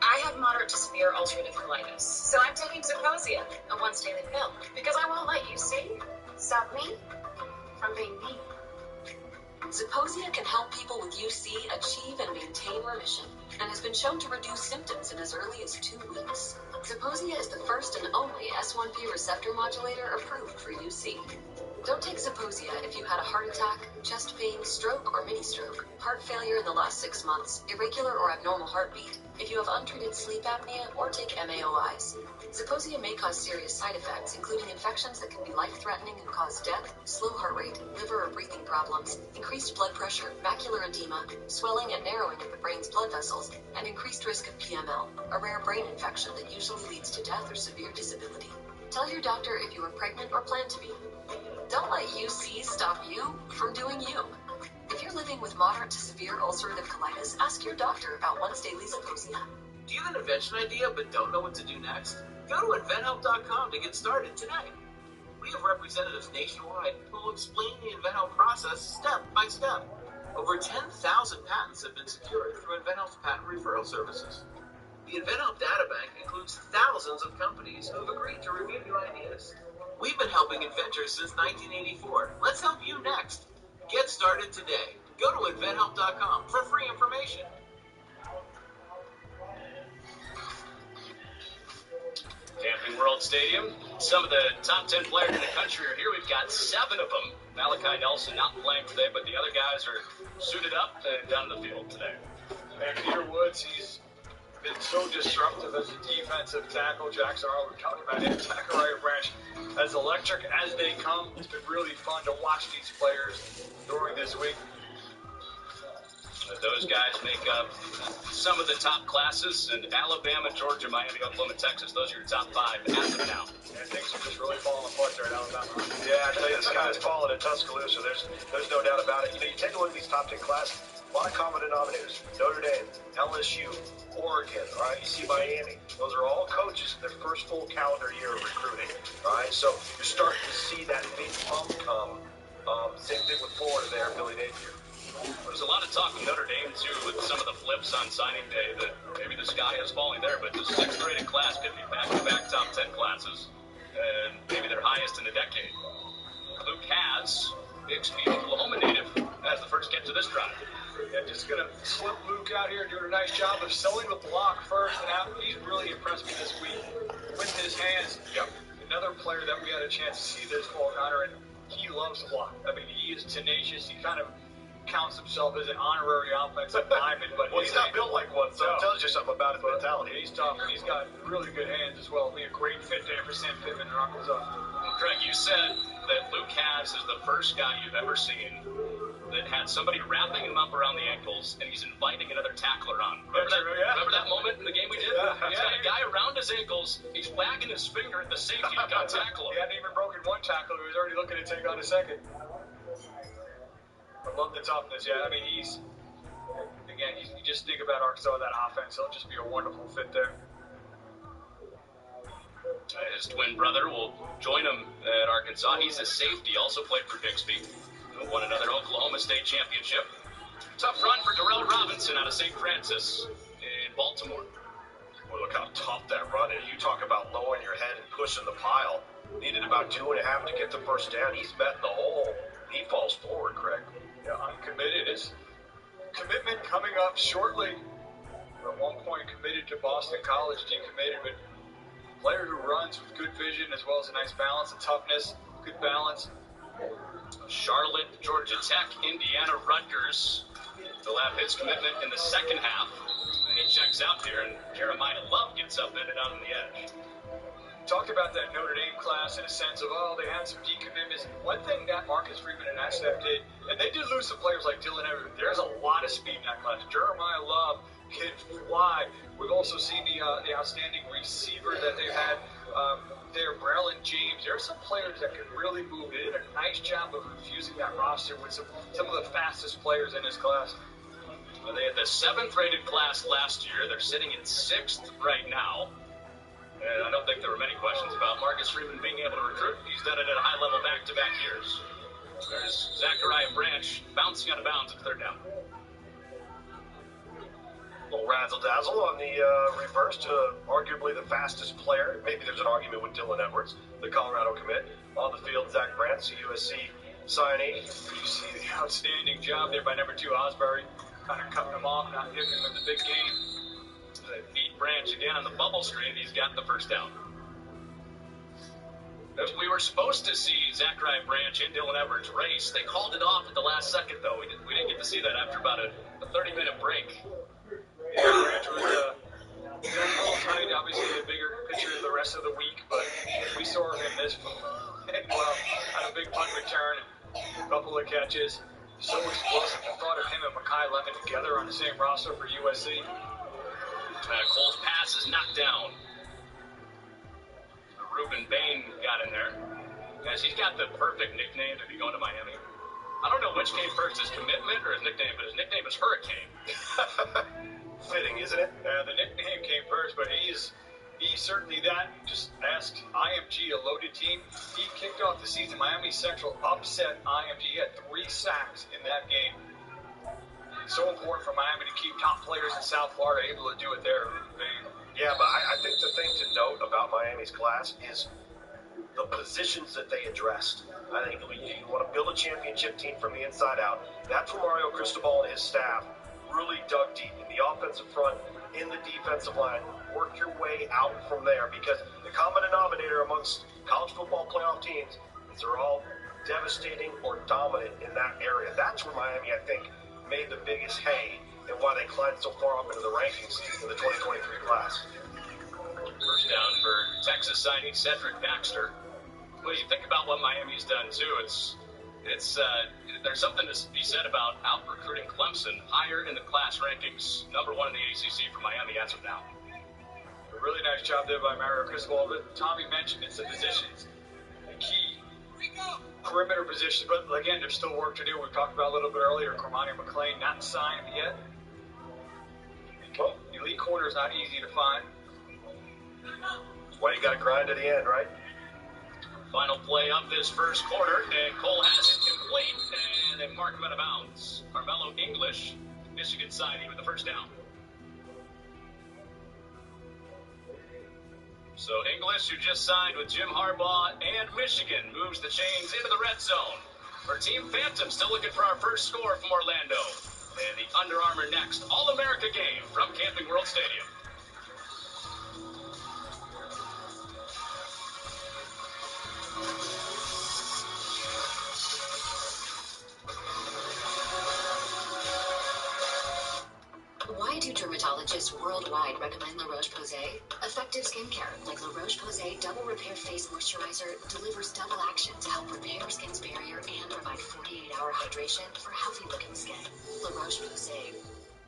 I have moderate to severe ulcerative colitis, so I'm taking Zeposia, a once-daily pill, because I won't let UC stop me from being me. Zeposia can help people with UC achieve and maintain remission, and has been shown to reduce symptoms in as early as 2 weeks. Zeposia is the first and only S1P receptor modulator approved for UC. Don't take Zeposia if you had a heart attack, chest pain, stroke, or mini-stroke, heart failure in the last 6 months, irregular or abnormal heartbeat, if you have untreated sleep apnea, or take MAOIs. Zeposia may cause serious side effects, including infections that can be life-threatening and cause death, slow heart rate, liver or breathing problems, increased blood pressure, macular edema, swelling and narrowing of the brain's blood vessels, and increased risk of PML, a rare brain infection that usually leads to death or severe disability. Tell your doctor if you are pregnant or plan to be. Don't let UC stop you from doing you. If you're living with moderate to severe ulcerative colitis, ask your doctor about once-daily Zeposia. Do you have an invention idea but don't know what to do next? Go to InventHelp.com to get started today. We have representatives nationwide who will explain the InventHelp process step by step. Over 10,000 patents have been secured through InventHelp's patent referral services. The InventHelp databank includes thousands of companies who have agreed to review new ideas. We've been helping inventors since 1984. Let's help you next. Get started today. Go to InventHelp.com for free information. Camping World Stadium. Some of the top 10 players in the country are here. We've got 7 of them. Malachi Nelson not playing today, but the other guys are suited up and down the field today. And Peter Woods, he's been so disruptive as a defensive tackle. Jack Sarl, we're talking about him. Zachariah Branch, as electric as they come. It's been really fun to watch these players during this week. Those guys make up some of the top classes, and Alabama, Georgia, Miami, Oklahoma, Texas, those are your top 5 as of now. And things are just really falling apart there at Alabama. Yeah, I tell you, the sky's falling in Tuscaloosa. There's no doubt about it. You take a look at these top 10 classes, a lot of common denominators. Notre Dame, LSU, Oregon, all right? You see Miami. Those are all coaches in their first full calendar year of recruiting, all right? So you're starting to see that big pump come. Same thing with Florida there, Billy Napier. There's a lot of talk with Notre Dame, too, with some of the flips on signing day that maybe the sky is falling there, but the 6th-rated class could be back-to-back top 10 classes, and maybe their highest in a decade. Luke Has, big speed Oklahoma native, as the first get to this drive. Yeah, just going to slip Luke out here, doing a nice job of selling the block first, and out. He's really impressed me this week with his hands. Yep. Another player that we had a chance to see this fall, Connor, and he loves the block. I mean, he is tenacious. He kind of counts himself as an honorary offensive lineman, but well, he's not built like one, so it tells you something about his mentality. He's tough, and he's got really good hands as well. Be a great fit there for Sam Pittman and Arkansas. Well, Craig, you said that Luke Has is the first guy you've ever seen that had somebody wrapping him up around the ankles, and he's inviting another tackler on. Remember that moment in the game we did? He's got a guy around his ankles, he's wagging his finger at the safety to come tackle him. He hadn't even broken one tackle, he was already looking to take on a second. I love the toughness, yeah. I mean, you just think about Arkansas, that offense, he'll just be a wonderful fit there. His twin brother will join him at Arkansas. He's a safety, also played for Bixby. Won another Oklahoma State championship. Tough run for Darrell Robinson out of St. Francis in Baltimore. Well, look how tough that run is. You talk about lowering your head and pushing the pile. Needed about 2.5 to get the first down. He's met in the hole. He falls forward, Craig. Yeah, uncommitted. His commitment coming up shortly. At one point committed to Boston College, decommitted, but a player who runs with good vision as well as a nice balance and toughness, good balance. Charlotte, Georgia Tech, Indiana, Rutgers. They'll have his commitment in the second half. And he checks out here, and Jeremiah Love gets up in and out on the edge. Talked about that Notre Dame class in a sense of, they had some decommitments. One thing that Marcus Freeman and SF did, and they did lose some players like Dylan Everett. There's a lot of speed in that class. Jeremiah Love can fly. We've also seen the outstanding receiver that they've had there, Braylon James. There are some players that can really move. They did a nice job of infusing that roster with some of the fastest players in this class. Well, they had the 7th rated class last year. They're sitting in 6th right now. And I don't think there were many questions about Marcus Freeman being able to recruit. He's done it at a high level back-to-back years. There's Zachariah Branch bouncing out of bounds at 3rd down. Little razzle-dazzle on the reverse to arguably the fastest player. Maybe there's an argument with Dylan Edwards, the Colorado commit. On the field, Zach Brandt, the USC signee. You see the outstanding job there by number 2, Osbury. Kind of cutting him off, not hitting him in the big game. They beat Branch again on the bubble screen. He's got the 1st down. We were supposed to see Zachariah Branch and Dylan Edwards race. They called it off at the last second, though. We didn't get to see that after about a 30-minute break. Yeah, Branch was a little tight, obviously the bigger pitcher the rest of the week, but we saw him this well, had a big punt return, a couple of catches. So explosive. I thought of him and Mekhi Lemon together on the same roster for USC. Cole's pass is knocked down. Ruben Bain got in there. Guys, he's got the perfect nickname to be going to Miami. I don't know which came first, his commitment or his nickname, but his nickname is Hurricane. Fitting, isn't it? The nickname came first, but he's certainly that. Just asked IMG, a loaded team. He kicked off the season. Miami Central upset IMG. He had 3 sacks in that game. So important for Miami to keep top players in South Florida able to do it there. Yeah, but I think the thing to note about Miami's class is the positions that they addressed. I think you want to build a championship team from the inside out. That's where Mario Cristobal and his staff really dug deep in the offensive front, in the defensive line. Work your way out from there, because the common denominator amongst college football playoff teams is they're all devastating or dominant in that area. That's where Miami, I think, made the biggest hay, and why they climbed so far up into the rankings in the 2023 class. 1st down for Texas signing Cedric Baxter. What do you think about what Miami's done too? It's there's something to be said about out recruiting Clemson higher in the class rankings. Number 1 in the ACC for Miami as of now. A really nice job there by Mario Cristobal. Tommy mentioned it's the positions, the key perimeter positions, but again, there's still work to do. We talked about a little bit earlier, Cormani McClain not signed yet. Well, elite corner is not easy to find. That's why you got to grind to the end, right? Final play of this 1st quarter, and Cole has it complete, and they mark him out of bounds. Carmelo English, Michigan signee with the 1st down. So English, who just signed with Jim Harbaugh and Michigan, moves the chains into the red zone. Our Team Phantom still looking for our first score from Orlando. And the Under Armour Next All-America game from Camping World Stadium. Why do dermatologists worldwide recommend La Roche-Posay? Effective skincare like La Roche-Posay Double Repair Face Moisturizer delivers double action to help repair skin's barrier and provide 48-hour hydration for healthy-looking skin. La Roche-Posay.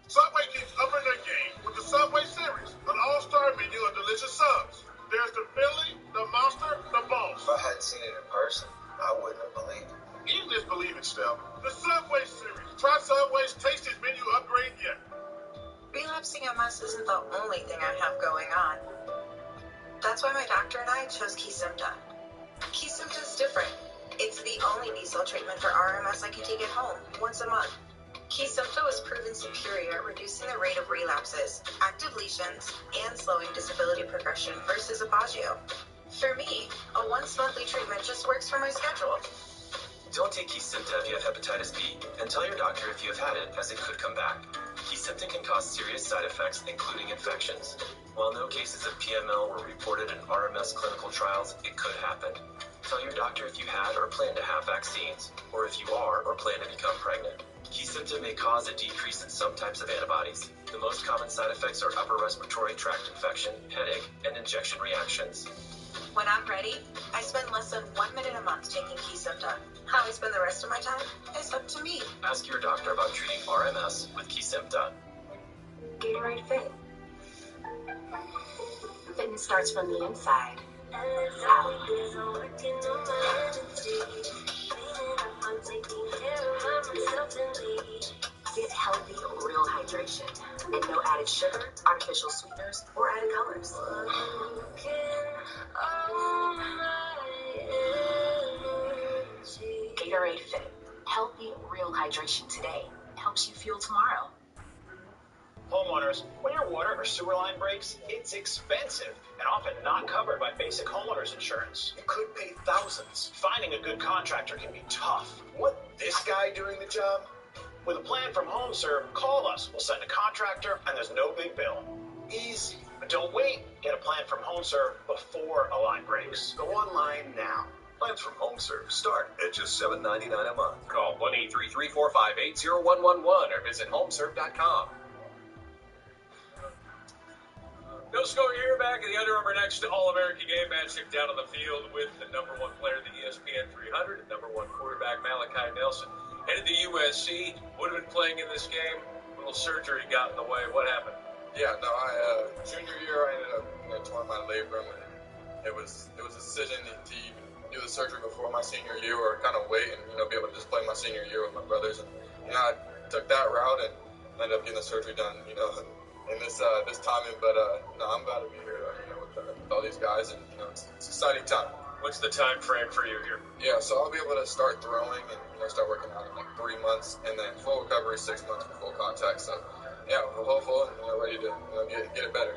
Subway keeps upping their game with the Subway Series, an all-star menu of delicious subs. There's the Philly, the Monster, the Boss. If I hadn't seen it in person, I wouldn't have believed it. You just believe it, Steph. The Subway Series. Try Subway's tastiest menu upgrade yet. Relapsing MS isn't the only thing I have going on. That's why my doctor and I chose Kesimpta. Kesimpta is different. It's the only B-cell treatment for RMS I can take at home once a month. Kesimpta was proven superior at reducing the rate of relapses, active lesions, and slowing disability progression versus Aubagio. For me, a once-monthly treatment just works for my schedule. Don't take Kesimpta if you have hepatitis B, and tell your doctor if you have had it, as it could come back. Kesimpta can cause serious side effects, including infections. While no cases of PML were reported in RMS clinical trials, it could happen. Tell your doctor if you had or plan to have vaccines, or if you are or plan to become pregnant. Kesimpta may cause a decrease in some types of antibodies. The most common side effects are upper respiratory tract infection, headache, and injection reactions. When I'm ready, I spend less than 1 minute a month taking Kesimpta. How I spend the rest of my time is up to me. Ask your doctor about treating RMS with Kesimpta. Gatorade Fit. Fitness starts from the inside. Get healthy, real hydration. And no added sugar, artificial sweeteners, or added colors. Gatorade Fit. Healthy, real hydration today helps you fuel tomorrow. Homeowners, when your water or sewer line breaks, it's expensive and often not covered by basic homeowners insurance. You could pay thousands. Finding a good contractor can be tough. What, this guy doing the job? With a plan from HomeServe, call us. We'll send a contractor, and there's no big bill. Easy. But don't wait. Get a plan from HomeServe before a line breaks. Go online now. Plans from HomeServe start at just $7.99 a month. Call 1-833-458-0111 or visit homeserve.com. No score here back at the Under Armour Next All-American Game matchup down on the field with the number one player of the ESPN 300 and number one quarterback Malachi Nelson. Headed to USC, would have been playing in this game. A little surgery got in the way. What happened? Yeah, no, junior year, I ended up torn my labrum, and it was a decision to even do the surgery before my senior year or kind of wait and, be able to just play my senior year with my brothers. And, I took that route and ended up getting the surgery done, in this timing. But, I'm glad to be here, with all these guys, and, it's an exciting time. What's the time frame for you here? Yeah, so I'll be able to start throwing and start working out in like 3 months, and then full recovery 6 months for full contact. So yeah, we're hopeful and ready to get it better.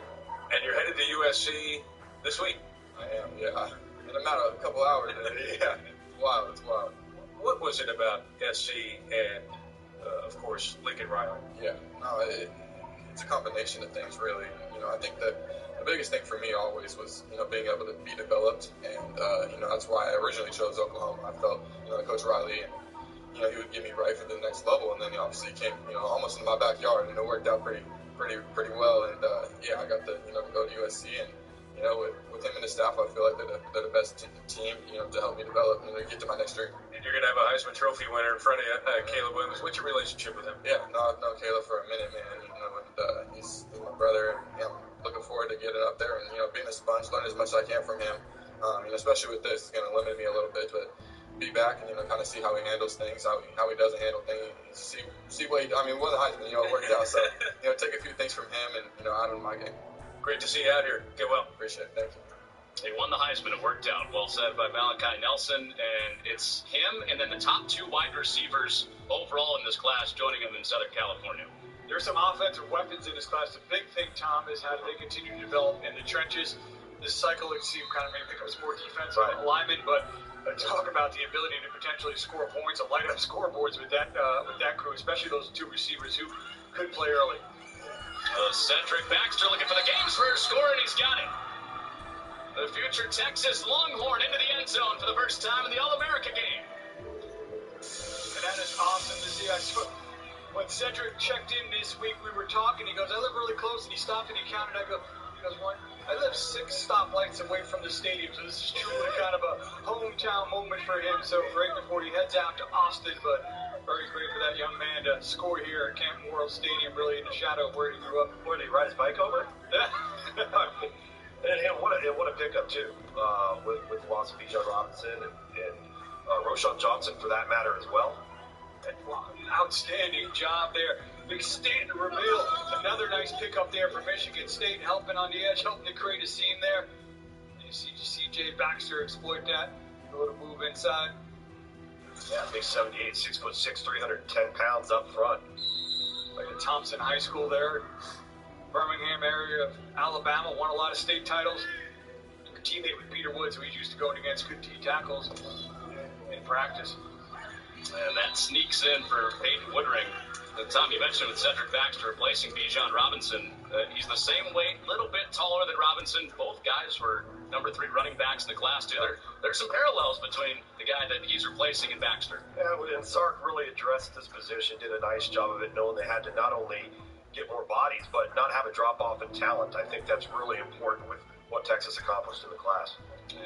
And you're headed to USC this week? I am, yeah. In a matter of a couple hours. Yeah, it's wild. It's wild. What was it about SC and of course Lincoln Riley? Yeah, no, it's a combination of things really. I think that the biggest thing for me always was, being able to be developed, and, that's why I originally chose Oklahoma. I felt, Coach Riley, and, he would get me right for the next level, and then he obviously came, almost in my backyard, and it worked out pretty well, and, yeah, I got to, go to USC, and, with him and his staff, I feel like they're the best team, to help me develop and get to my next dream. And you're going to have a Heisman Trophy winner in front of you, Caleb Williams. What's your relationship with him? Yeah, no, I've known Caleb for a minute, man, and he's my brother, and, I'm looking forward to getting up there and, being a sponge, learn as much as I can from him. Especially with this, it's going to limit me a little bit, but be back and, kind of see how he handles things, how he doesn't handle things, see what he, it wasn't Heisman, it worked out, so, take a few things from him and, out of my game. Great to see you out here. Get well. Appreciate it. Thank you. They won the Heisman. It worked out. Well said by Malachi Nelson. And it's him and then the top two wide receivers overall in this class joining him in Southern California. There's some offensive weapons in this class. The big thing, Tom, is how do they continue to develop in the trenches. This cycle, it seems kind of maybe becomes more defensive alignment, but talk about the ability to potentially score points and light up scoreboards with that crew, especially those two receivers who could play early. Cedric Baxter looking for the game's first score, and he's got it. The future Texas Longhorn into the end zone for the first time in the All-America game. And that is awesome to see. When Cedric checked in this week, we were talking. He goes, I live really close, and he stopped and he counted. He goes, one. I live 6 stoplights away from the stadium, so this is truly kind of a hometown moment for him. So right before he heads out to Austin, but very great for that young man to score here at Campbell World Stadium, really in the shadow of where he grew up. Where did he ride his bike over? And what a pickup, too, with the loss of Bijan Robinson and Roschon Johnson, for that matter, as well. And, wow, outstanding job there. Big Stanton reveal. Another nice pickup there for Michigan State, helping on the edge, helping to create a seam there. You see C.J. Baxter exploit that. A little move inside. Yeah, big 78, 6'6", 310 pounds up front. Like at Thompson High School there, Birmingham area of Alabama, won a lot of state titles. A teammate with Peter Woods, who he's used to going against good D tackles in practice. And that sneaks in for Peyton Woodring. Tom, you mentioned with Cedric Baxter replacing Bijan Robinson. He's the same weight, a little bit taller than Robinson. Both guys were number 3 running backs in the class, too. There's some parallels between the guy that he's replacing and Baxter. Yeah, and Sark really addressed this position, did a nice job of it, knowing they had to not only get more bodies, but not have a drop-off in talent. I think that's really important with what Texas accomplished in the class.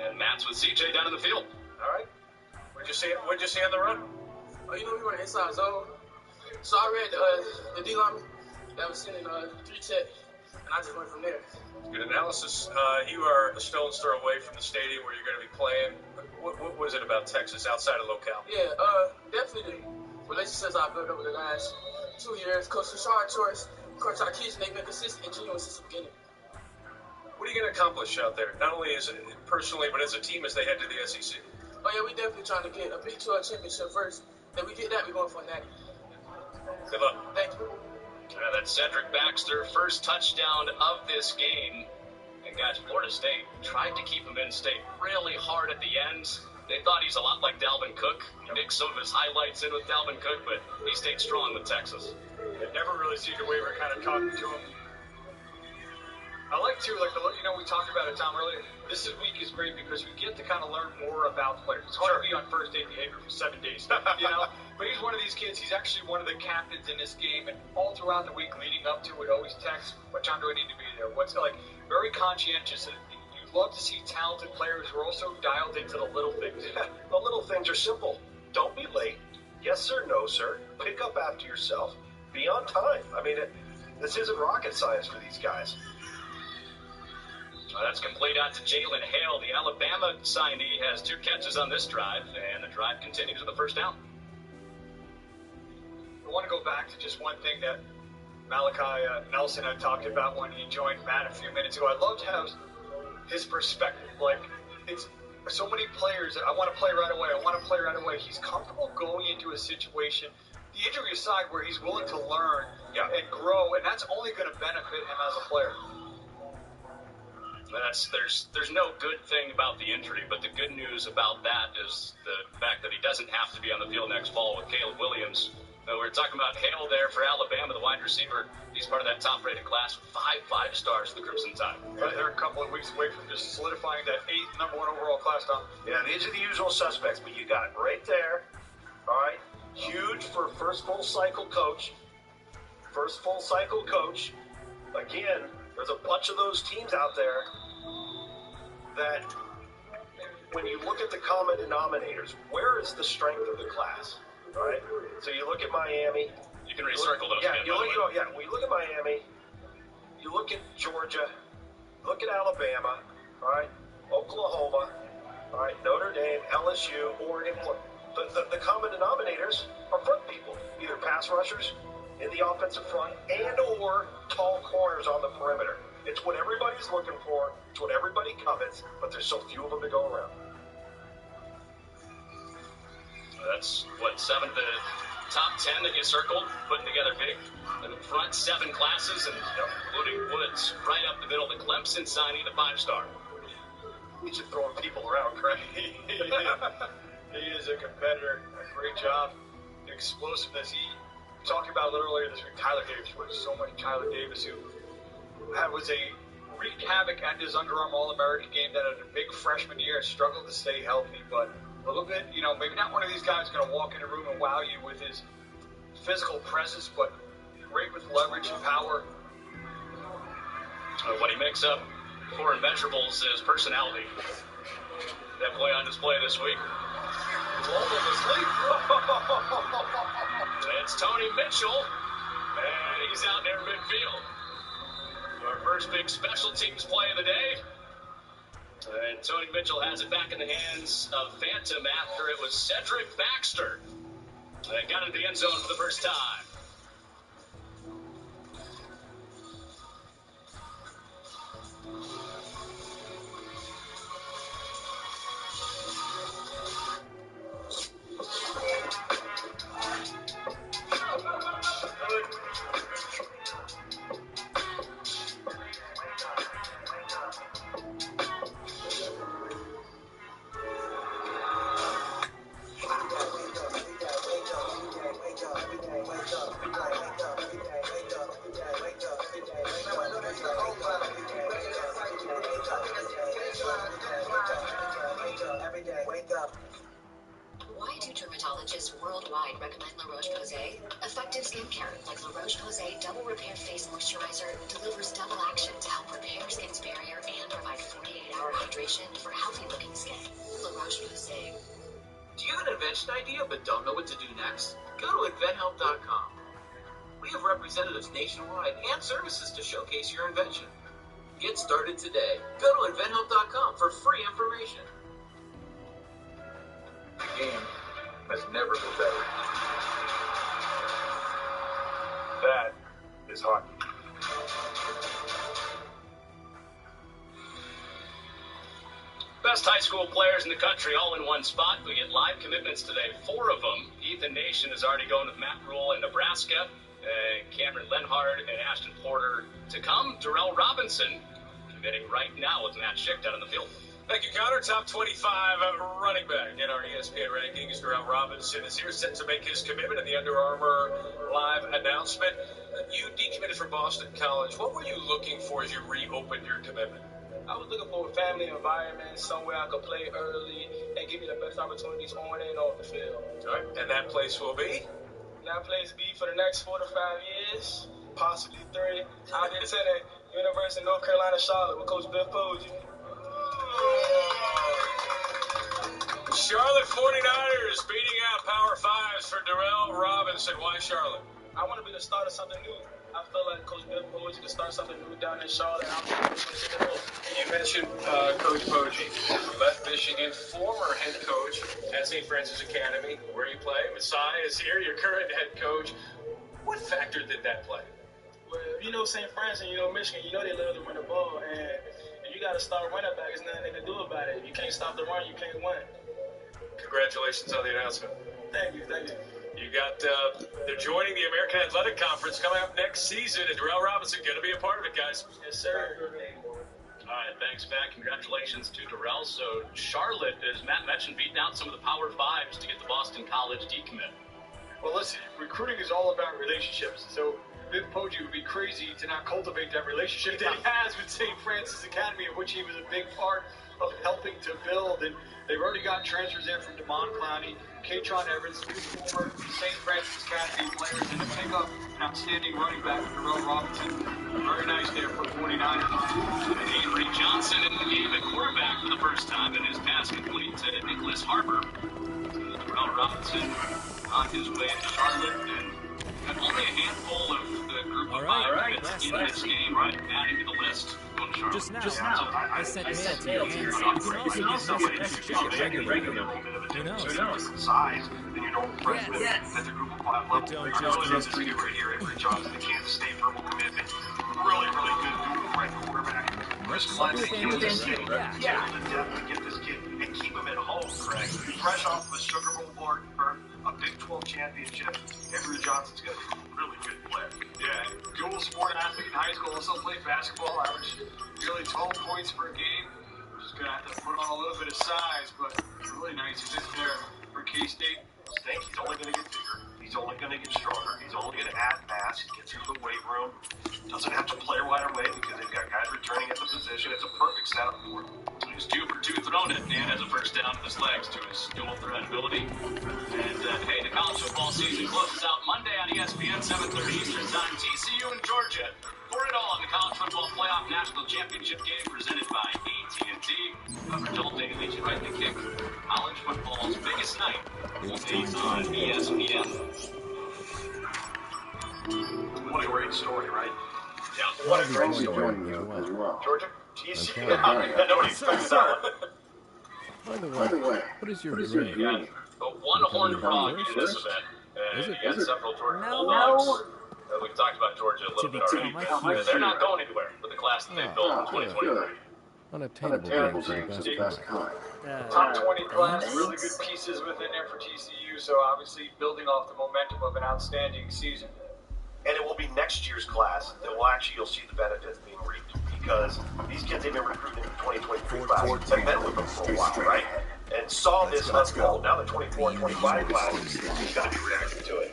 And Matt's with CJ down in the field. All right. What'd you see on the run? We were inside zone. So I read the D-line that was sending 3 tech. and I just went from there. Good analysis. You are a stone's throw away from the stadium where you're going to be playing. What was it about Texas outside of locale? Yeah, definitely the relationships I've built over the last 2 years. Coach Rashard Choice, Coach Arkis, and they've been consistent and genuine since the beginning. What are you going to accomplish out there? Not only as personally, but as a team as they head to the SEC? Oh, yeah, we definitely trying to get a Big 12 championship first. If we get that, we're going for a natty. Good luck. Thank you. That's Cedric Baxter, first touchdown of this game. And guys, Florida State tried to keep him in state really hard at the end. They thought he's a lot like Dalvin Cook. He mixed some of his highlights in with Dalvin Cook, but he stayed strong with Texas. It never really seemed a way we're kind of talking to him. I like to, we talked about it, Tom, earlier. This week is great because we get to kind of learn more about players. It's hard to be on first day behavior for 7 days, But he's one of these kids. He's actually one of the captains in this game, and all throughout the week leading up to it, always text, "What time do I need to be there?" Very conscientious. You'd love to see talented players who are also dialed into the little things. The little things are simple. Don't be late. Yes, sir. No, sir. Pick up after yourself. Be on time. I mean, this isn't rocket science for these guys. That's complete out to Jalen Hale. The Alabama signee has 2 catches on this drive, and the drive continues with a first down. I want to go back to just one thing that Malachi Nelson had talked about when he joined Matt a few minutes ago. I loved how his perspective, it's so many players that I want to play right away. He's comfortable going into a situation, the injury aside, where he's willing to learn and grow, and that's only going to benefit him as a player. There's no good thing about the injury, but the good news about that is the fact that he doesn't have to be on the field next fall with Caleb Williams. We're talking about Hale there for Alabama, the wide receiver. He's part of that top-rated class with 5 stars for the Crimson Tide. They're a couple of weeks away from just solidifying that 8th number 1 overall class, Tom. Yeah, these are the usual suspects, but you got it right there. All right, huge for first full cycle coach. Again, there's a bunch of those teams out there that, when you look at the common denominators, where is the strength of the class, right? So you look at Miami. You can recircle those. Yeah, when you look at Miami, you look at Georgia, look at Alabama, all right, Oklahoma, all right, Notre Dame, LSU, Oregon. The common denominators are front people, either pass rushers in the offensive front and or tall corners on the perimeter. It's what everybody's looking for. It's what everybody covets, but there's so few of them to go around. That's 7 of the top 10 that you circled, putting together big. In the front, 7 classes, and including Woods right up the middle. The Clemson signee, the 5-star. He's just throwing people around, Craig. He is a competitor. A great job. The explosiveness. We talked about a little earlier this week, Tyler Davis. So much Tyler Davis, who wreaked havoc at his Under Armour All-American game, that had a big freshman year, struggled to stay healthy, but a little bit, maybe not one of these guys going to walk in a room and wow you with his physical presence, but great with leverage and power. What he makes up for in measurables is personality. Definitely on display this week. It's Tony Mitchell, and he's out there midfield. Our first big special teams play of the day. And Tony Mitchell has it back in the hands of Phantom after it was Cedric Baxter that got into the end zone for the first time. Why do dermatologists worldwide recommend La Roche-Posay? Effective skincare like La Roche-Posay Double Repair Face Moisturizer delivers double action to help repair skin's barrier and provide 48-hour hydration for healthy-looking skin. La Roche-Posay. Do you have an invention idea but don't know what to do next? Go to InventHelp.com. We We have representatives nationwide and services to showcase your invention. Get started today. Go to InventHelp.com for free information. The game has never been better. That is hockey. Best high school players in the country all in one spot. We get live commitments today, 4 of them. Ethan Nation is already going with Matt Rule in Nebraska. Cameron Lenhard and Ashton Porter to come. Darrell Robinson committing right now with Matt Schick down in the field. Thank you, Connor. Top 25 running back in our ESPN rankings. Darrell Robinson is here, set to make his commitment in the Under Armour live announcement. You decommitted from Boston College. What were you looking for as you reopened your commitment? I was looking for a family environment, somewhere I could play early and give me the best opportunities on and off the field. All right, and that place will be? That place be for the next 4 to 5 years, possibly 3. I'll be attending University of North Carolina, Charlotte with Coach Bill Poggi. Charlotte 49ers beating out Power 5s for Darrell Robinson. Why Charlotte? I want to be the start of something new. I feel like Coach Bill Poggi could start something new down in Charlotte. You mentioned Coach Poggi, left Michigan, former head coach at St. Francis Academy, where you play. Masai is here, your current head coach. What factor did that play? Well, you know St. Francis and you know Michigan, you know they love to run the ball, and you got to start running back. There's nothing they can do about it. If you can't stop the run, you can't win. Congratulations on the announcement. Thank you, thank you. You got, they're joining the American Athletic Conference coming up next season, and Darrell Robinson going to be a part of it, guys. Yes, sir. All right, thanks, Matt. Congratulations to Darrell. So Charlotte, as Matt mentioned, beating out some of the Power 5s to get the Boston College decommit. Well, listen, recruiting is all about relationships. So Bill Poggi would be crazy to not cultivate that relationship that he has with St. Francis Academy, of which he was a big part of helping to build. And they've already got transfers in from Damon Clowney, Katron Evans, two former St. Francis Academy players, and to pick up an outstanding running back, Darrell Robinson. Very nice there for 49ers. Avery Johnson in the game at quarterback for the first time, and his pass complete to Nicholas Harper. Darrell Robinson on his way to Charlotte, and only a handful of the group of 5 commits in this game, adding to the list. Just now, I sent mail to you, and you can also use check regularly. Who knows? Size than your normal freshman at the group of 5 level. Don't This kid right here, Avery Johnson, the Kansas State verbal commitment. Really, really good dual threat quarterback. Chris Clemson, Kansas State. Yeah, to definitely get this kid and keep him at home, Craig. Fresh off of a Sugar Bowl berth, a Big 12 championship. Avery Johnson's going to be a really good player. Yeah, dual sport athlete in high school, also played basketball, averaged nearly 12 points per game. Just going to have to put on a little bit of size, but really nice fit there for K-State. I think he's only going to get bigger. He's only going to get stronger. He's only going to add mass. He gets into the weight room. Doesn't have to play right away because they've got guys returning at the position. It's a perfect setup for him. He's 2 for 2 thrown it, and has a first down with his legs to his dual threat ability. And hey, the college football season closes out Monday on ESPN, 7:30 Eastern Time. TCU and Georgia for it all in the College Football Playoff National Championship game presented by AT&T. Cover Joel Daly, you right the kick. College football's biggest night is on ESPN. What a great story, right? Yeah. What a great story. Georgia? TCU? Nobody expects that one. By the way, what is your grade? Yeah, but one horned frog in this event. And you got several Georgia Bulldogs. We've talked about Georgia a little bit already. They're not going anywhere with the class that they built in 2023. Unattainable games of the best kind. Top 20 class, really good pieces within there for TCU, so obviously building off the momentum of an outstanding season. And it will be next year's class that will actually, you'll see the benefits being reaped, because these kids they've been recruiting in the 2023 class have been with them for a while, right? And saw this unfold. Now the 24 and 25 class, he's got to be reacting to it.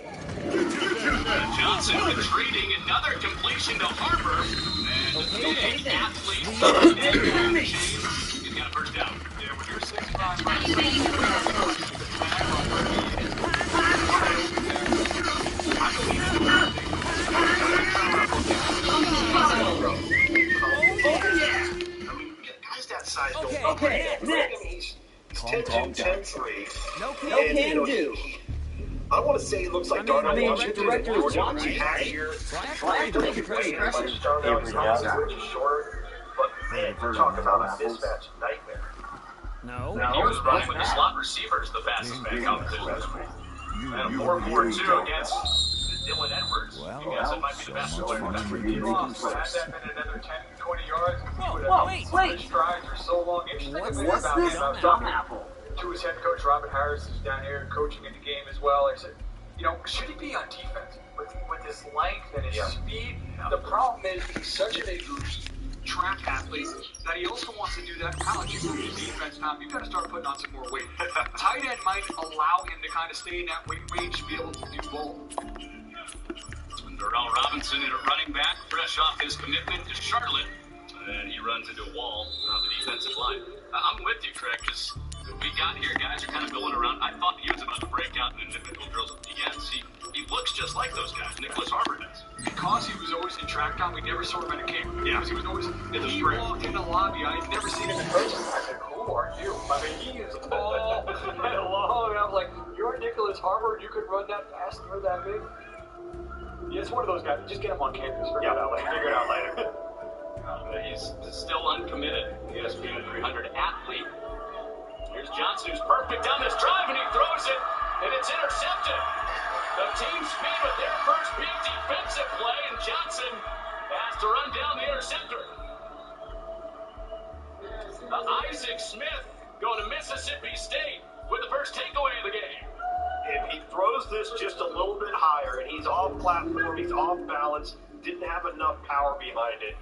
Johnson retreating, another completion to Harper, and the big athlete, he's got a first down. Yeah, when you're 6'5", right? Guys that size don't Okay, next. He's 10'2", 10'3". No can do. I want to say it looks like Darnell Washington and Georgia had here. Avery Johnson. Which is shorter, but man, you talk about a mismatch nightmare. No. He was running with the slot receivers, the fastest man competition this week. And a 4.42 against Dylan Edwards. You guess it might be the best player. Had that been another 10, 20 yards, he would have switched strides for so long. Interesting about him, dumb apple. To his head coach, Robin Harris, is down here coaching in the game as well. I said, should he be on defense with his length and his speed? The problem is he's such an elite track athlete that he also wants to do that in college. You move to defense, Tom, you've got to start putting on some more weight. Tight end might allow him to kind of stay in that weight range to be able to do both. Darrell Robinson in a running back, fresh off his commitment to Charlotte. And he runs into a wall on the defensive line. I'm with you, Craig, because we got here, guys are kind of going around. I thought he was about to break out in individual drills at the end. He looks just like those guys. Nicholas Harbor does. Because he was always in track time, we never saw him in a camp. Yeah. Because he was always in the sprint. He walked in the lobby. I had never seen him in person. I said, who are you? I mean, he is tall and long. I was like, you're Nicholas Harbor? You could run that fast and that big? Yeah, it's one of those guys. Just get him on campus. Figure it out later. He's still uncommitted. ESPN 300 athlete. Here's Johnson, who's perfect on this drive, and he throws it, and it's intercepted. The team speed with their first big defensive play, and Johnson has to run down the interceptor. Isaac Smith going to Mississippi State with the first takeaway of the game. If he throws this just a little bit higher, and he's off platform, he's off balance, didn't have enough power behind it,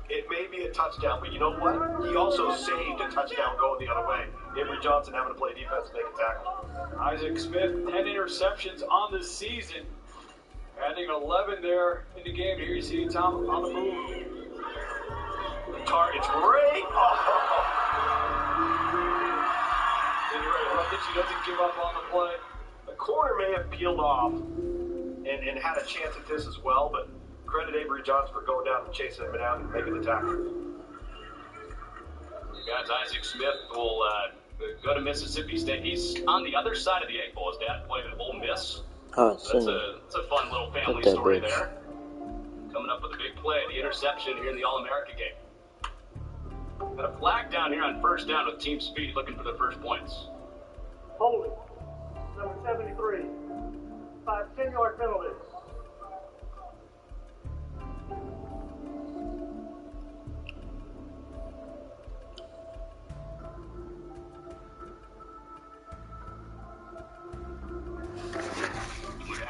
it may be a touchdown, but you know what? He also saved a touchdown going the other way. Avery Johnson having to play defense to make a tackle. Isaac Smith, 10 interceptions on the season. Adding 11 there in the game. Here you see Tom on the move. Target's great. And you're right, Rutledge, he doesn't give up on the play. The corner may have peeled off and had a chance at this as well, but credit Avery Johnson for going down and chasing him down and making the tackle. You guys, Isaac Smith will go to Mississippi State. He's on the other side of the Egg Bowl. His dad played at Ole Miss. Oh, so it's a fun little family story there. Coming up with a big play, the interception here in the All-America game. Got a flag down here on first down with team speed looking for the first points. Holding. Number 73. 5 10-yard penalties.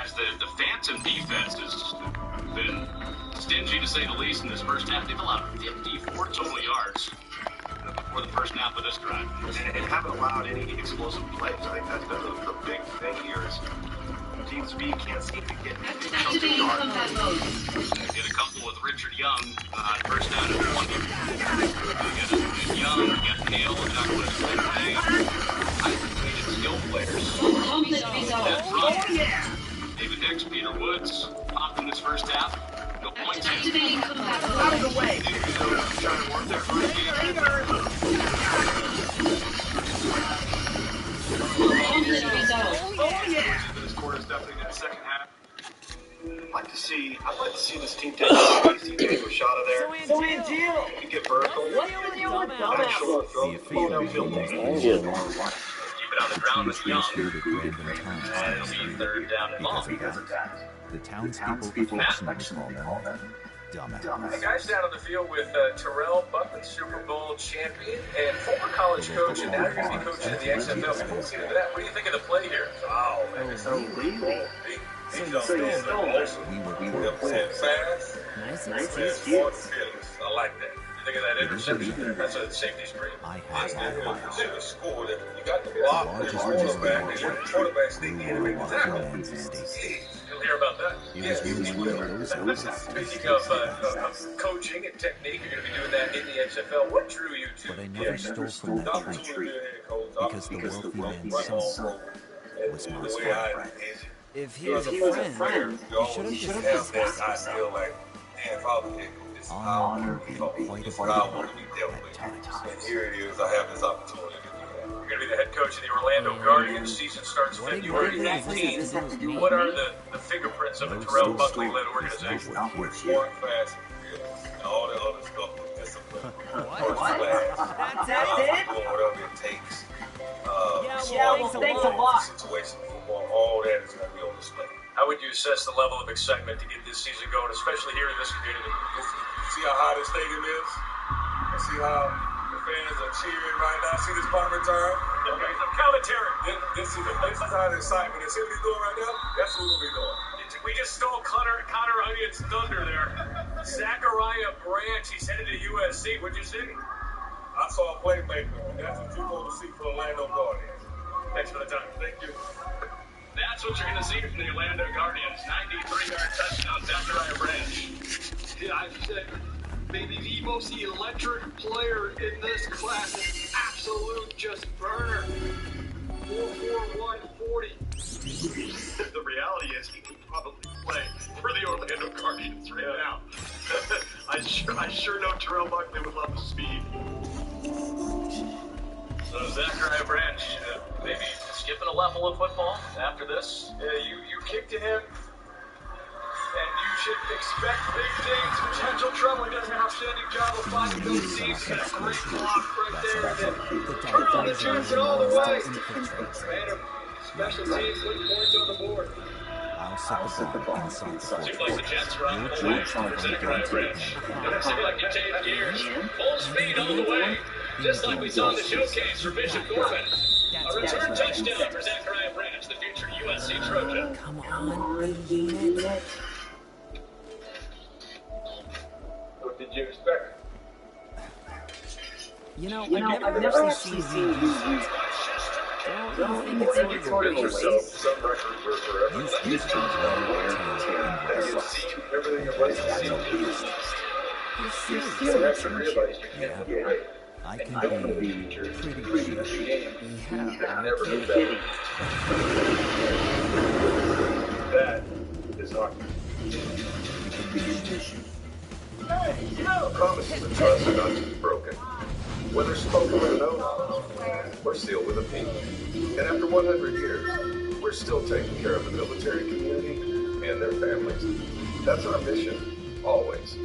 As the Phantom defense has been stingy to say the least in this first half. They've allowed 54 total yards before the first half of this drive. And haven't allowed any explosive plays. I think that's been the big thing here is team speed can't seem to get something yards. Get a couple with Richard Young on first down at 20. Young, you got Neal, and Douglas. High-rated skill players. That run. David Dix, Peter Woods, popped in this first half. No points in. Out of the way. Trying to work that run This quarter is definitely in the second half. I'd like to see this team take a easy take a shot of there. So Angel. You get vertical. What's the deal with dumbass? Keep it on the ground with Young. And it'll be third down and long. The townspeople affectionately call them dumbass. The guys down on the field with Terrell Buckman, Super Bowl champion, and former college coach, and now you're going to be coaching in the XFL. So we'll get into that. What do you think of the play here? Oh, man, it's so legal. We were playing fast. Nice and smart. I like that. You think of that interception? That's a safety screen. The score that you got the block, the quarterback, and the quarterback sneak in and make the tackle. You'll hear about that. Speaking of coaching and technique, you're going to be doing that in the XFL. What drew you to But I never stole from that pine tree because the wealthy man's son was my father. If he was a friend, you shouldn't just have that. I feel like, man, Father, this is honor being quite a I want to be dealt with. And here it is, I have this opportunity to do that. You're going to be the head coach of the Orlando Guardians. Season starts February 18th. What are the fingerprints of a Terrell Buckley-led organization? Work fast, and all the other stuff with discipline. That's it? Whatever it takes. Thanks a lot. Situation, football, all that is going to be on display. How would you assess the level of excitement to get this season going, especially here in this community? See how high this stadium is? And see how the fans are cheering right now? See this punt return? Okay, some commentary. This is how the excitement is. See what he's doing right now? That's what we're going to be doing. We just stole Connor Onion's thunder there. Zachariah Branch, he's headed to USC. What'd you see? I saw a playmaker, and that's what you're going to see for Orlando Guardians. Thanks for the time. Thank you. That's what you're going to see from the Orlando Guardians. 93-yard touchdown, Zachariah Branch. Yeah, I said maybe the most electric player in this class. An absolute just burner. 4.4140. The reality is he can probably play for the Orlando Guardians right now. I sure know Terrell Buckley would love the speed. So Zachariah Branch, maybe skipping a level of football after this? Yeah, you kicked to him, and you should expect big things, potential trouble. He does an outstanding job of finding those seams. Got a great block right there. Turn on the juice and all the way. Man, special teams putting points on the board. I'll set the ball inside the Seems like the Jets are on the way for Zachariah Branch. Doesn't seem like you changed gears. Full speed all the way. Just like we saw in the showcase for Bishop Gorman. A return touchdown for Zachariah Branch, the future USC Trojan. Come on, What did you expect? I've never actually seen you use it. Don't think it's sort of a waste. Some records are forever. Use it Everything in life is You have to realize you can't have a break. I can be pretty Never do that. That is hockey. Promises and trust are not to be broken. Whether spoken with an oath or sealed with a pinky. And after 100 years, we're still taking care of the military community and their families. That's our mission, always.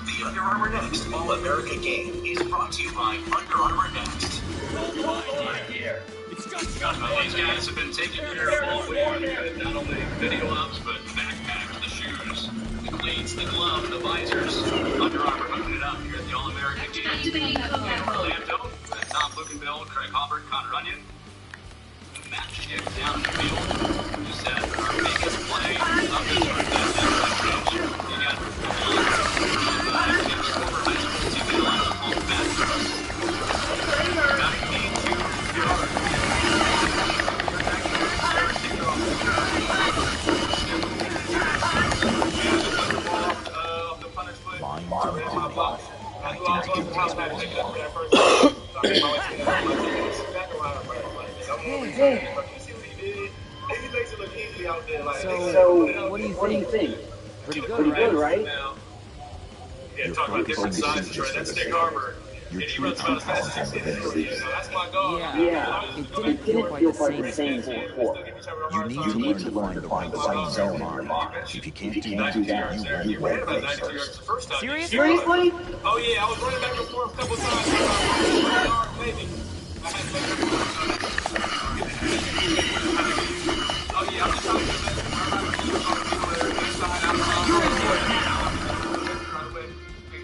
The Under Armour Next All-America game is brought to you by Under Armour Next. These guys have been taking care of all week. Not only video ops, but backpacks, the shoes, the cleats, the gloves, the visors. Under Armour hooking it up here at the All-America game. Orlando, Tom Lukenbill, Craig Halbert, Connor Onion. Matt Schick down in the field. Just had our biggest play of this first You got former high school team on Matt Russell. 92 yards. So, what do you think? Pretty good, right? Yeah, talk about different sizes, right? That's Nick Harbor. And he runs about as fast as 60 so that's my dog. Yeah, it didn't feel quite the same as before. You need to learn to find the right zone in your box. If you can't do that, you won't play first. Seriously? Oh yeah, I was running back and forth a couple times. Maybe. Oh yeah, I'm just trying to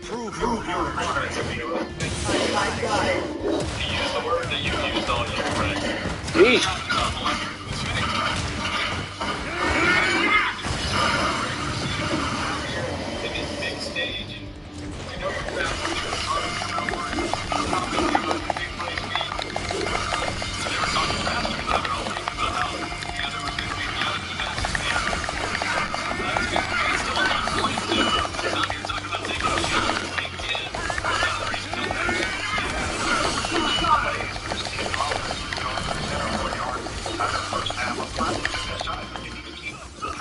Prove your I got it.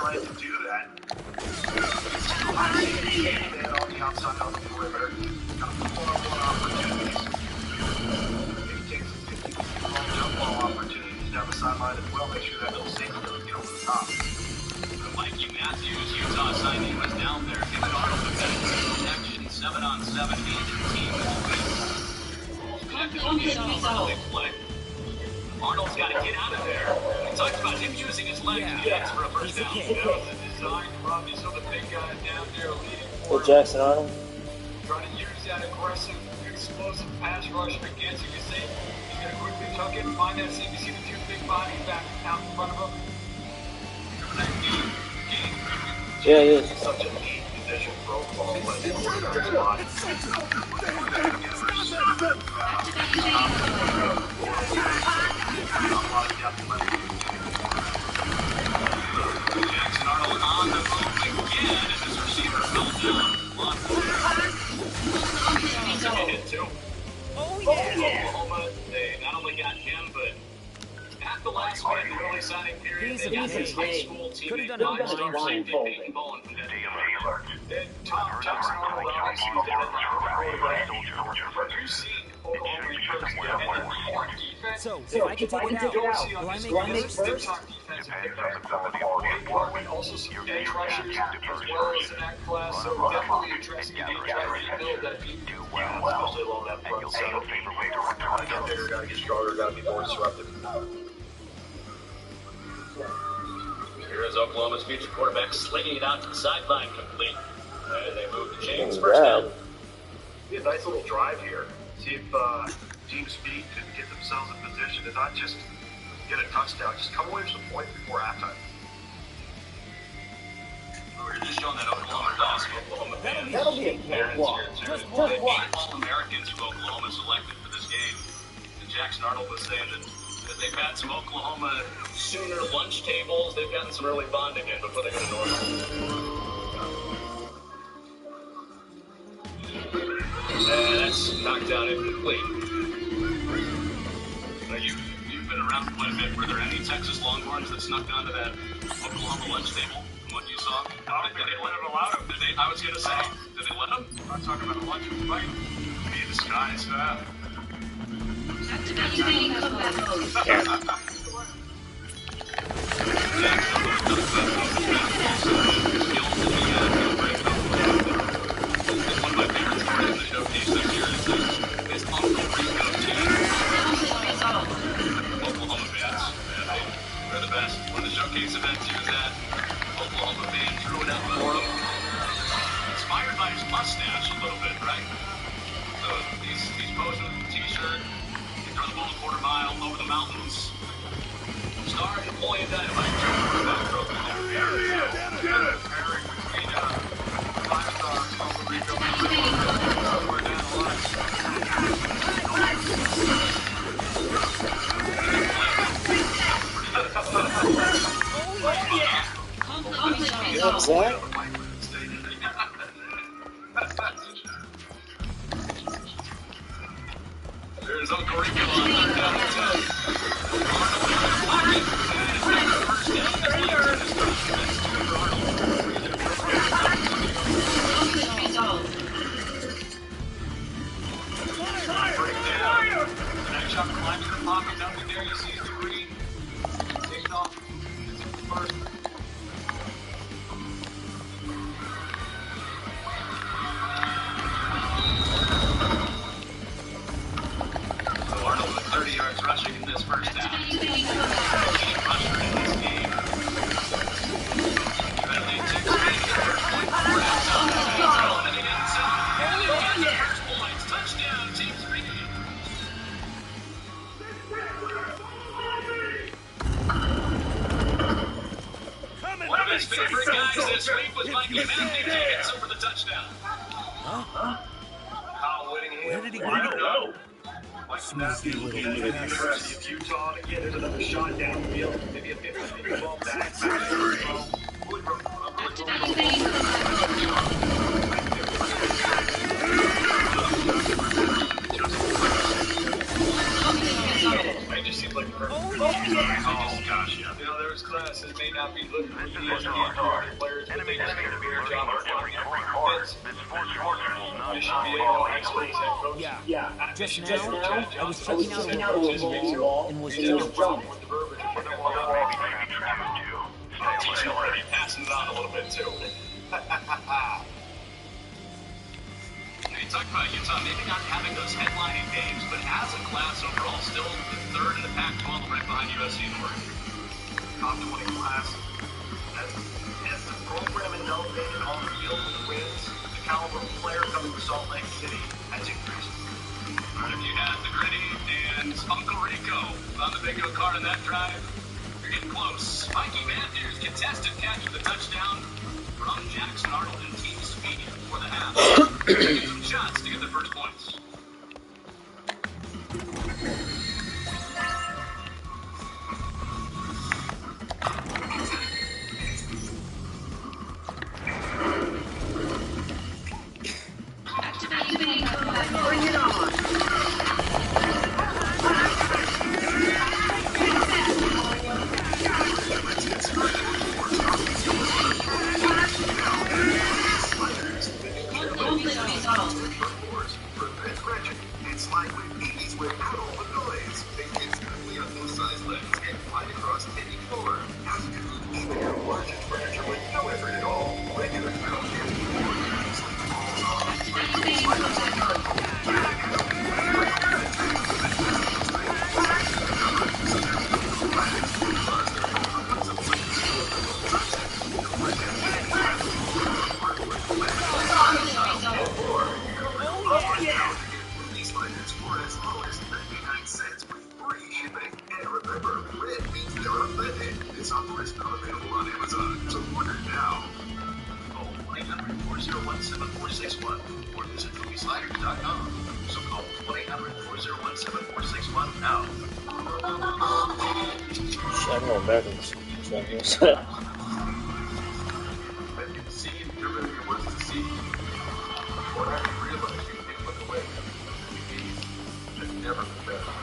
Trying to do that. On the outside on the perimeter. Got one-on-one opportunities. Maybe take some 50-50 long jump ball opportunities down the sideline as well. Make sure that little safety doesn't get over the top. Mikey Matthews, Utah signing, was down there. Him and Arnold have had protection, 7-on-7, team this week. Arnold's got to get out of there. We talked about him using his legs for a first down. That was a design, Robbie, so the big guy down there leading forward. Jackson Arnold. Trying to use that aggressive, explosive pass rush against you. You see, he's going to quickly tuck it, find that seam. You see the two big bodies back out in front of him. Yeah, it is. Such a neat position for Oklahoma. Jackson Arnold on the move again, and his receiver fell down. Hit too. Oklahoma, they not only got him, but at the last minute in the early signing period, they got his high school teammate, five-star safety Peyton Bowen from that team. And Tom Jackson Arnold obviously did that quarterback. You see Oklahoma approach and then more defense. So, if I can take it out, will I make this top defensive pick? Also some edge rushers as well as an act class. So definitely addressing the edge rushers build that people Especially along that front side. Gotta get bigger, gotta get stronger, gotta be more disruptive. Here is Oklahoma's future quarterback slinging it out to the sideline complete. And they move the chains first down. Be a nice little drive here. See if Team Speed can get themselves in position to not just get a touchdown, just come away with some points before halftime. We were just showing that Oklahoma does Oklahoma fans. That'll be a cakewalk. Just watch. 8 All-Americans who Oklahoma selected for this game. And Jackson Arnold was saying that they've had some Oklahoma Sooner lunch tables. They've gotten some early bonding in before they go to Norman. That's knocked down incomplete. You've been around quite a bit. Were there any Texas Longhorns that snuck onto that Oklahoma lunch table from what you saw? Did they let them allow them? I was going to say, did they let them? I'm not talking about a lunch fight. Be the skies. Activating combat mode. One of my favorite stories in the showcase this year is this Uncle Rico team. Oklahoma fans. They're the best. One of the showcase events he was at, Oklahoma fan drew it up for him. Inspired by his mustache a little bit, right? So he's posing with a t-shirt. He throws the ball a quarter mile over the mountains. Star Napoleon Dynamite. Zach? There's Uncle Rico on third down and 10. Chuck climbs in the pocket, nothing there. You see the green. Takes off. Gets it first. So Arnold with 30 yards rushing in this first down. Leading rusher in this game. That lead takes speed to the first point before halftime. Thrown in the end zone. First points. Touchdown, Team Speed. Where did he go? Snoozy little University of Utah to get another shot downfield. Maybe a 50-50 ball back. It just seems like the perfect gosh, yeah. You know, those classes may not be looking for ESPN players, but they just need to be their job of finding fits. They should be able to expose that coach. Yeah. Just now, I was checking out a little wall and was jumping. Teaching already, passing it on a little bit too. You talked about Utah maybe not having those headlining games, but as a class overall, still the third in the Pac-12, right behind USC and Oregon. Top 20 class. As the program is elevated on the field with the wins, the caliber of player coming to Salt Lake City has increased. All right, if you had the Gritty and Uncle Rico on the bingo card on that drive, you're getting close. Mikey Manders contested catch with a touchdown from Jackson Arnold and Team Speedy before the half. Taking some shots to get their first points. Bring it on. It's like when babies went out all the noise. They instantly on full-size legs and fly across any floor. Even your largest furniture with no effort at all. Regular metal and more easily falls off. It's on the list now available on Amazon, so order now. Call 1-800-401-7461 or visit moviesliders.com. So call 1-800-401-7461 now. I'm going backwards. So I'm going to say. When you see and everything there was to see, what I realized you can look away. It's never been better.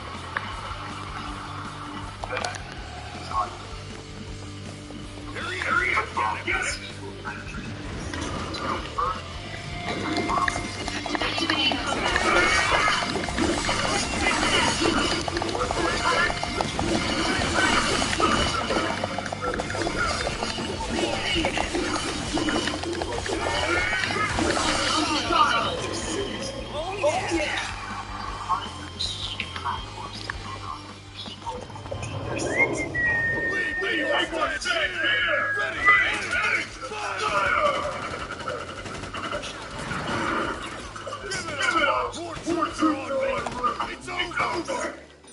That is hot. Hurry up, yes.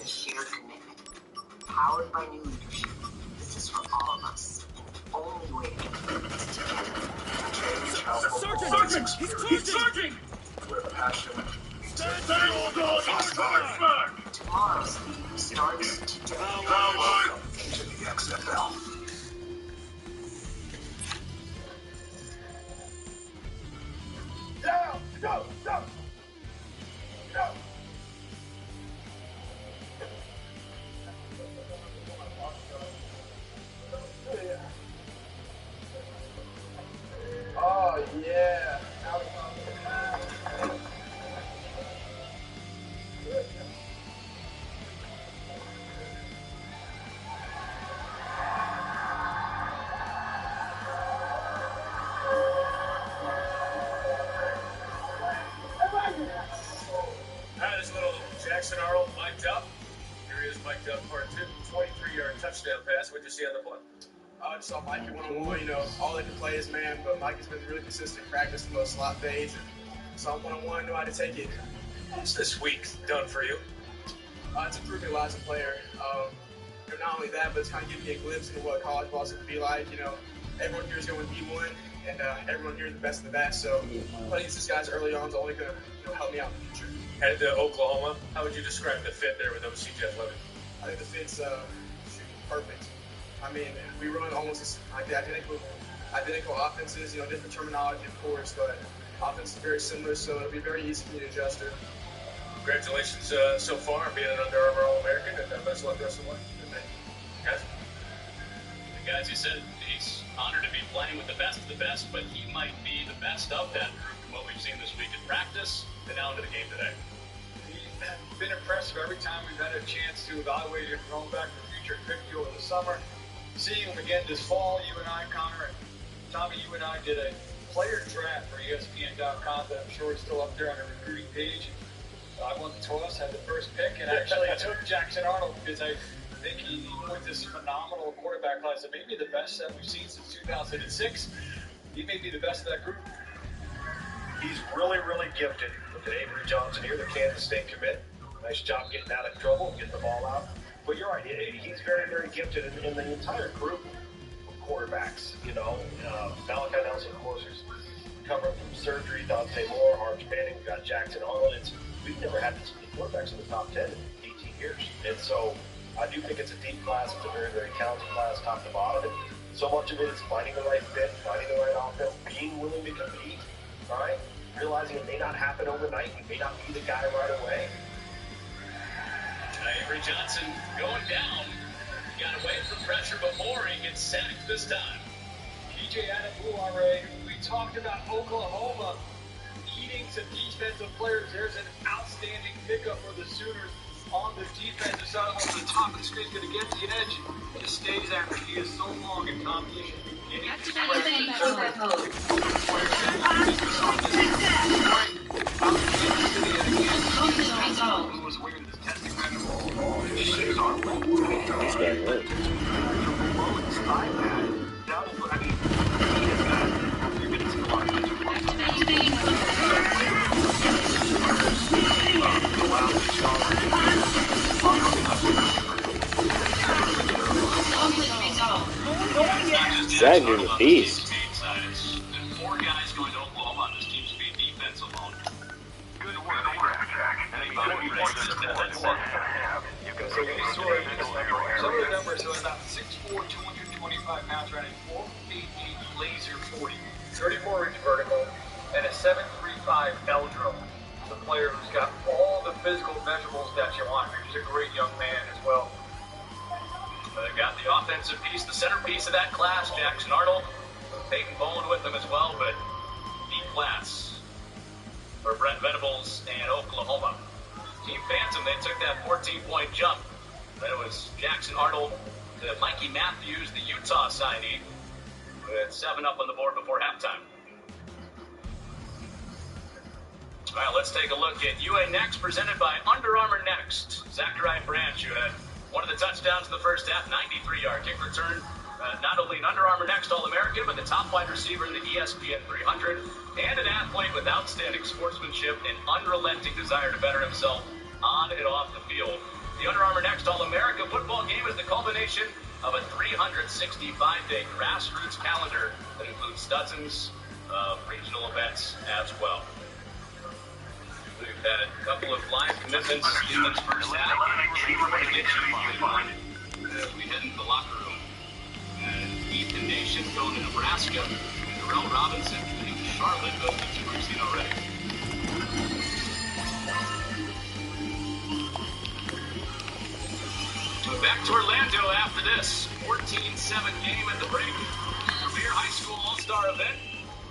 Shared commitment. Powered by new leadership. This is for all of us. The only way to get is together. Sergeant! He's charging! With passion. Tomorrow's league starts today. Into the XFL. Down! Go! Go! Go! Oh, yeah. How does little Jackson Arnold mic'd up? Here he is mic'd up part 2. 23-yard touchdown pass. What'd you see on the play? I just saw Mikey one-on-one. You know, all they can play is man, but Mikey's been really consistent in practice in those slot fades. And saw one-on-one, knew how to take it. What's this week done for you? It's improved me a lot as a player. And not only that, but it's kind of giving me a glimpse into what college ball is going to be like. You know, everyone here is going to be one, and everyone here is the best of the best. So playing against these guys early on is only going to help me out in the future. Headed to Oklahoma, how would you describe the fit there with OC Jeff Levy? I think the fit's perfect. I mean, we run almost like the identical offenses, different terminology, of course, but offense is very similar, so it'll be very easy for me to adjust her. Congratulations so far on being an Under Armour All-American, and best of luck the rest of the way. Guys? Guys, he said he's honored to be playing with the best of the best, but he might be the best of that group from what we've seen this week in practice and now into the game today. He's been impressive every time we've had a chance to evaluate him going back to the future 50 over the summer. Seeing him again this fall, you and I, Connor, and Tommy, you and I did a player draft for ESPN.com that I'm sure is still up there on the recruiting page. I won the toss, had the first pick, and actually took Jackson Arnold because I think he, with this phenomenal quarterback class, that may be the best that we've seen since 2006. He may be the best of that group. He's really, really gifted. Look at Avery Johnson here, the Kansas State commit. Nice job getting out of trouble, getting the ball out. But you're right, he's very, very gifted in the entire group of quarterbacks. Malachi Nelson, of course, who's recovering from surgery. Dante Moore, Arch Manning, we've got Jackson Arnold. We've never had this many quarterbacks in the top 10 in 18 years. And so I do think it's a deep class. It's a very, very talented class, top to bottom. And so much of it is finding the right fit, finding the right offense, being willing to compete, right? Realizing it may not happen overnight. You may not be the guy right away. Avery Johnson going down. Got away from pressure, but Moore gets sacked this time. DJ Adebawore, who we talked about Oklahoma eating some defensive players. There's an outstanding pickup for the Sooners on the defensive side. Almost the top of the screen, going to get the edge. Just stays after he is so long in competition. That dude a beast. Four guys going to Oklahoma on this team's speed defense alone. Good work, Jack. Some of the numbers are about 6'4", 225 pounds, running 4.88 laser 40, 34 inch vertical, and a 7.35 L drill. The player who's got all the physical measurables that you want. He's a great young man as well. Got the offensive piece, the centerpiece of that class, Jackson Arnold. Peyton Bowen with them as well, but deep class for Brent Venables and Oklahoma. Team Phantom, they took that 14-point jump. Then it was Jackson Arnold to Mikey Matthews, the Utah signee, with 7 up on the board before halftime. All right, let's take a look at UA Next, presented by Under Armour Next. Zachariah Branch, who had one of the touchdowns in the first half, 93-yard kick return. Not only an Under Armour Next All-American, but the top wide receiver in the ESPN 300, and an athlete with outstanding sportsmanship and unrelenting desire to better himself on and off the field. The Under Armour Next All-America football game is the culmination of a 365-day grassroots calendar that includes dozens of regional events as well. We've had a couple of live commitments in this first half. We head into the locker room. Ethan Nation going to Nebraska. Darrell Robinson committing to Charlotte. Those are 2 we've seen already. Back to Orlando after this 14-7 game at the break. Premier High School All-Star event.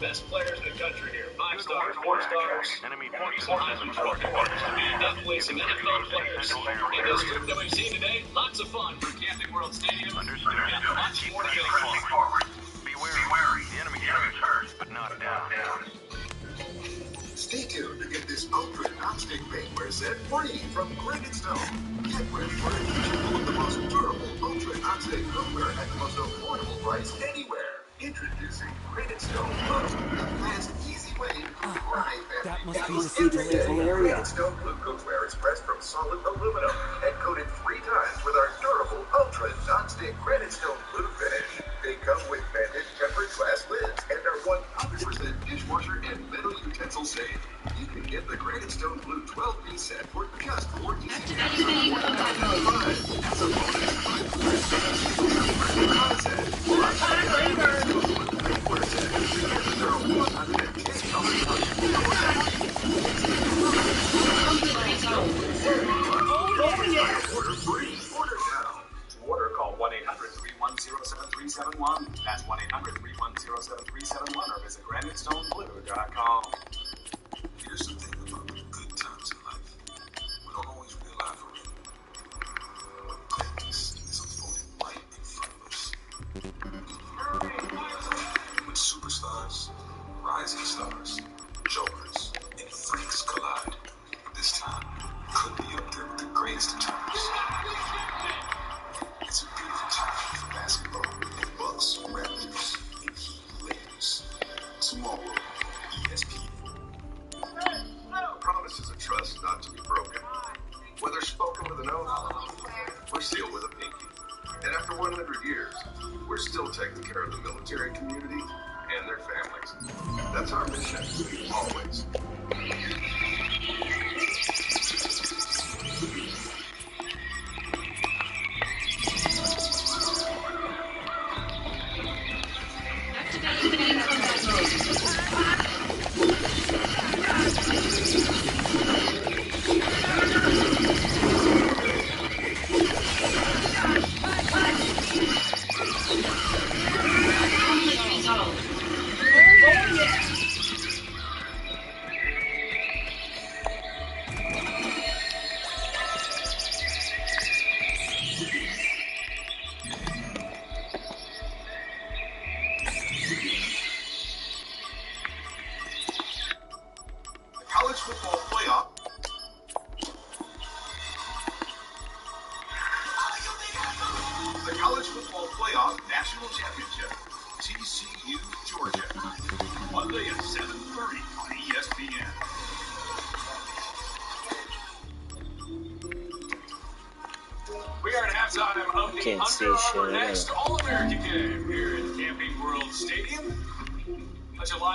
Best players in the country here. 5 stars, 4 stars, enemy Heisman Trophy winners, and definitely some NFL players. In this group that we've seen today, lots of fun for Camping World Stadium. We've got lots more to go forward. Be wary. The enemy is hurt, but not down. Stay tuned to get this ultra non-stick bakeware set free from Granite Stone. Get ready for a full of the most durable ultra non-stick cookware at the most affordable price anywhere. Introducing Granite Stone Cook, the fast, easy way to cook live That every must be day. the central area. Granite Stone Blue cookware is pressed from solid aluminum and coated 3 times with our durable ultra non-stick Granite Stone Blue finish. They come with vented tempered glass lids and are 100% game, you can get the Granite Stone Blue 12B set for just $14.95. That's a bonus $5 set. Plus, $3 set. And there are 110 colors for order free. Order now. To order, call 1-800-310-7371. That's 1-800-310-7371 or visit GraniteStoneBlue.com. Here's the thing about the good times in life. We don't always realize we're in. But greatness is unfolding right in front of us. When superstars, rising stars, jokers, and freaks collide, this time could be up there with the greatest of times. It's a beautiful time for basketball and Bucks, Raptors, and Heat Lakers. Tomorrow, ESPN. Promises of trust not to be broken. Whether spoken with an oath or sealed with a pinky. And after 100 years, we're still taking care of the military community and their families. That's our mission, always. College football playoff. The College Football Playoff National Championship. TCU, Georgia. Monday at 7:30 on ESPN. We are at halftime of the Can't see Under shit, Armour yeah. Next All-American game here at Camping World Stadium. A July